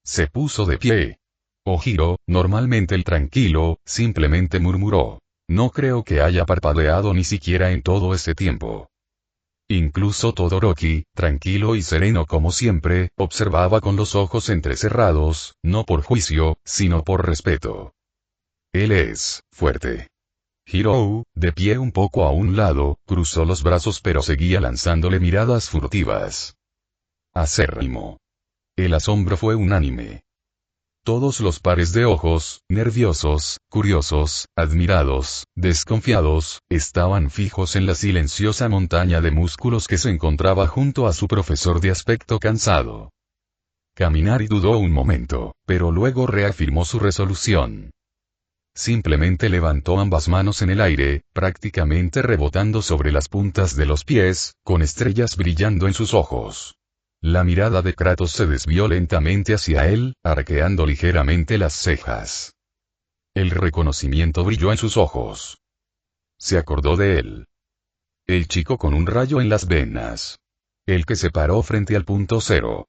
Se puso de pie. Ojiro, normalmente el tranquilo, simplemente murmuró. No creo que haya parpadeado ni siquiera en todo ese tiempo. Incluso Todoroki, tranquilo y sereno como siempre, observaba con los ojos entrecerrados, no por juicio, sino por respeto. Él es fuerte. Hirou, de pie un poco a un lado, cruzó los brazos pero seguía lanzándole miradas furtivas. Acérrimo. El asombro fue unánime. Todos los pares de ojos, nerviosos, curiosos, admirados, desconfiados, estaban fijos en la silenciosa montaña de músculos que se encontraba junto a su profesor de aspecto cansado. Kaminari dudó un momento, pero luego reafirmó su resolución. Simplemente levantó ambas manos en el aire, prácticamente rebotando sobre las puntas de los pies, con estrellas brillando en sus ojos. La mirada de Kratos se desvió lentamente hacia él, arqueando ligeramente las cejas. El reconocimiento brilló en sus ojos. Se acordó de él. El chico con un rayo en las venas. El que se paró frente al punto cero.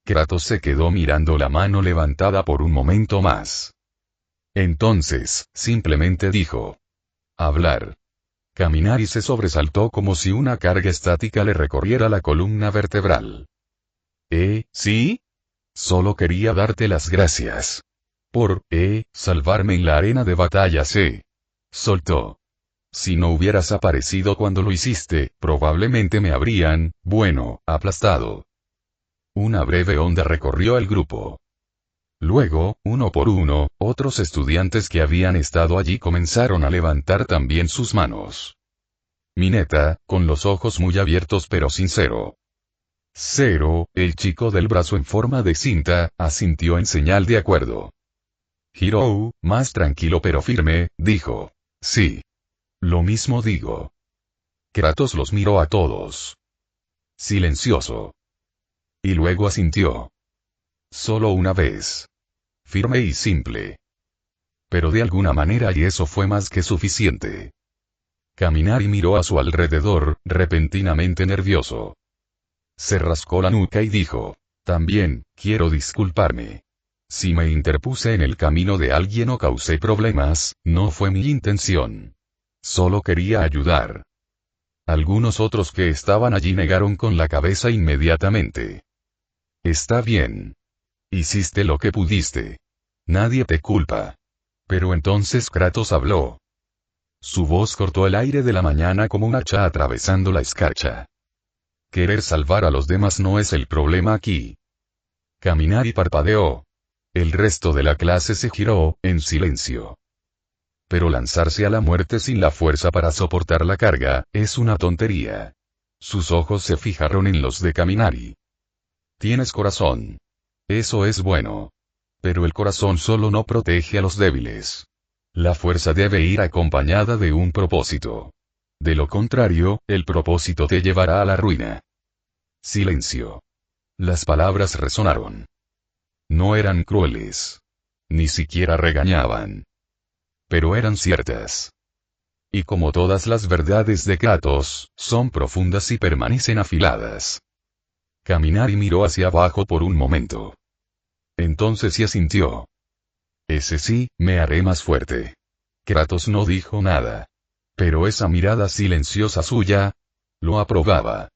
Kratos se quedó mirando la mano levantada por un momento más. Entonces, simplemente dijo. Hablar. Kaminari se sobresaltó como si una carga estática le recorriera la columna vertebral. ¿Sí? Solo quería darte las gracias. Por, salvarme en la arena de batalla, soltó. Si no hubieras aparecido cuando lo hiciste, probablemente me habrían, bueno, aplastado. Una breve onda recorrió el grupo. Luego, uno por uno, otros estudiantes que habían estado allí comenzaron a levantar también sus manos. Mineta, con los ojos muy abiertos pero sincero. Zero, el chico del brazo en forma de cinta, asintió en señal de acuerdo. Hirou, más tranquilo pero firme, dijo: sí. Lo mismo digo. Kratos los miró a todos. Silencioso. Y luego asintió. Solo una vez. Firme y simple. Pero de alguna manera y eso fue más que suficiente. Kaminari miró a su alrededor, repentinamente nervioso. Se rascó la nuca y dijo: también, quiero disculparme. Si me interpuse en el camino de alguien o causé problemas, no fue mi intención. Solo quería ayudar. Algunos otros que estaban allí negaron con la cabeza inmediatamente. Está bien. Hiciste lo que pudiste. Nadie te culpa. Pero entonces Kratos habló. Su voz cortó el aire de la mañana como un hacha atravesando la escarcha. Querer salvar a los demás no es el problema aquí. Kaminari parpadeó. El resto de la clase se giró, en silencio. Pero lanzarse a la muerte sin la fuerza para soportar la carga, es una tontería. Sus ojos se fijaron en los de Kaminari. Tienes corazón. Eso es bueno. Pero el corazón solo no protege a los débiles. La fuerza debe ir acompañada de un propósito. De lo contrario, el propósito te llevará a la ruina. Silencio. Las palabras resonaron. No eran crueles. Ni siquiera regañaban. Pero eran ciertas. Y como todas las verdades de Kratos, son profundas y permanecen afiladas. Kaminari miró hacia abajo por un momento. Entonces sí asintió. Ese sí, me haré más fuerte. Kratos no dijo nada. Pero esa mirada silenciosa suya, lo aprobaba.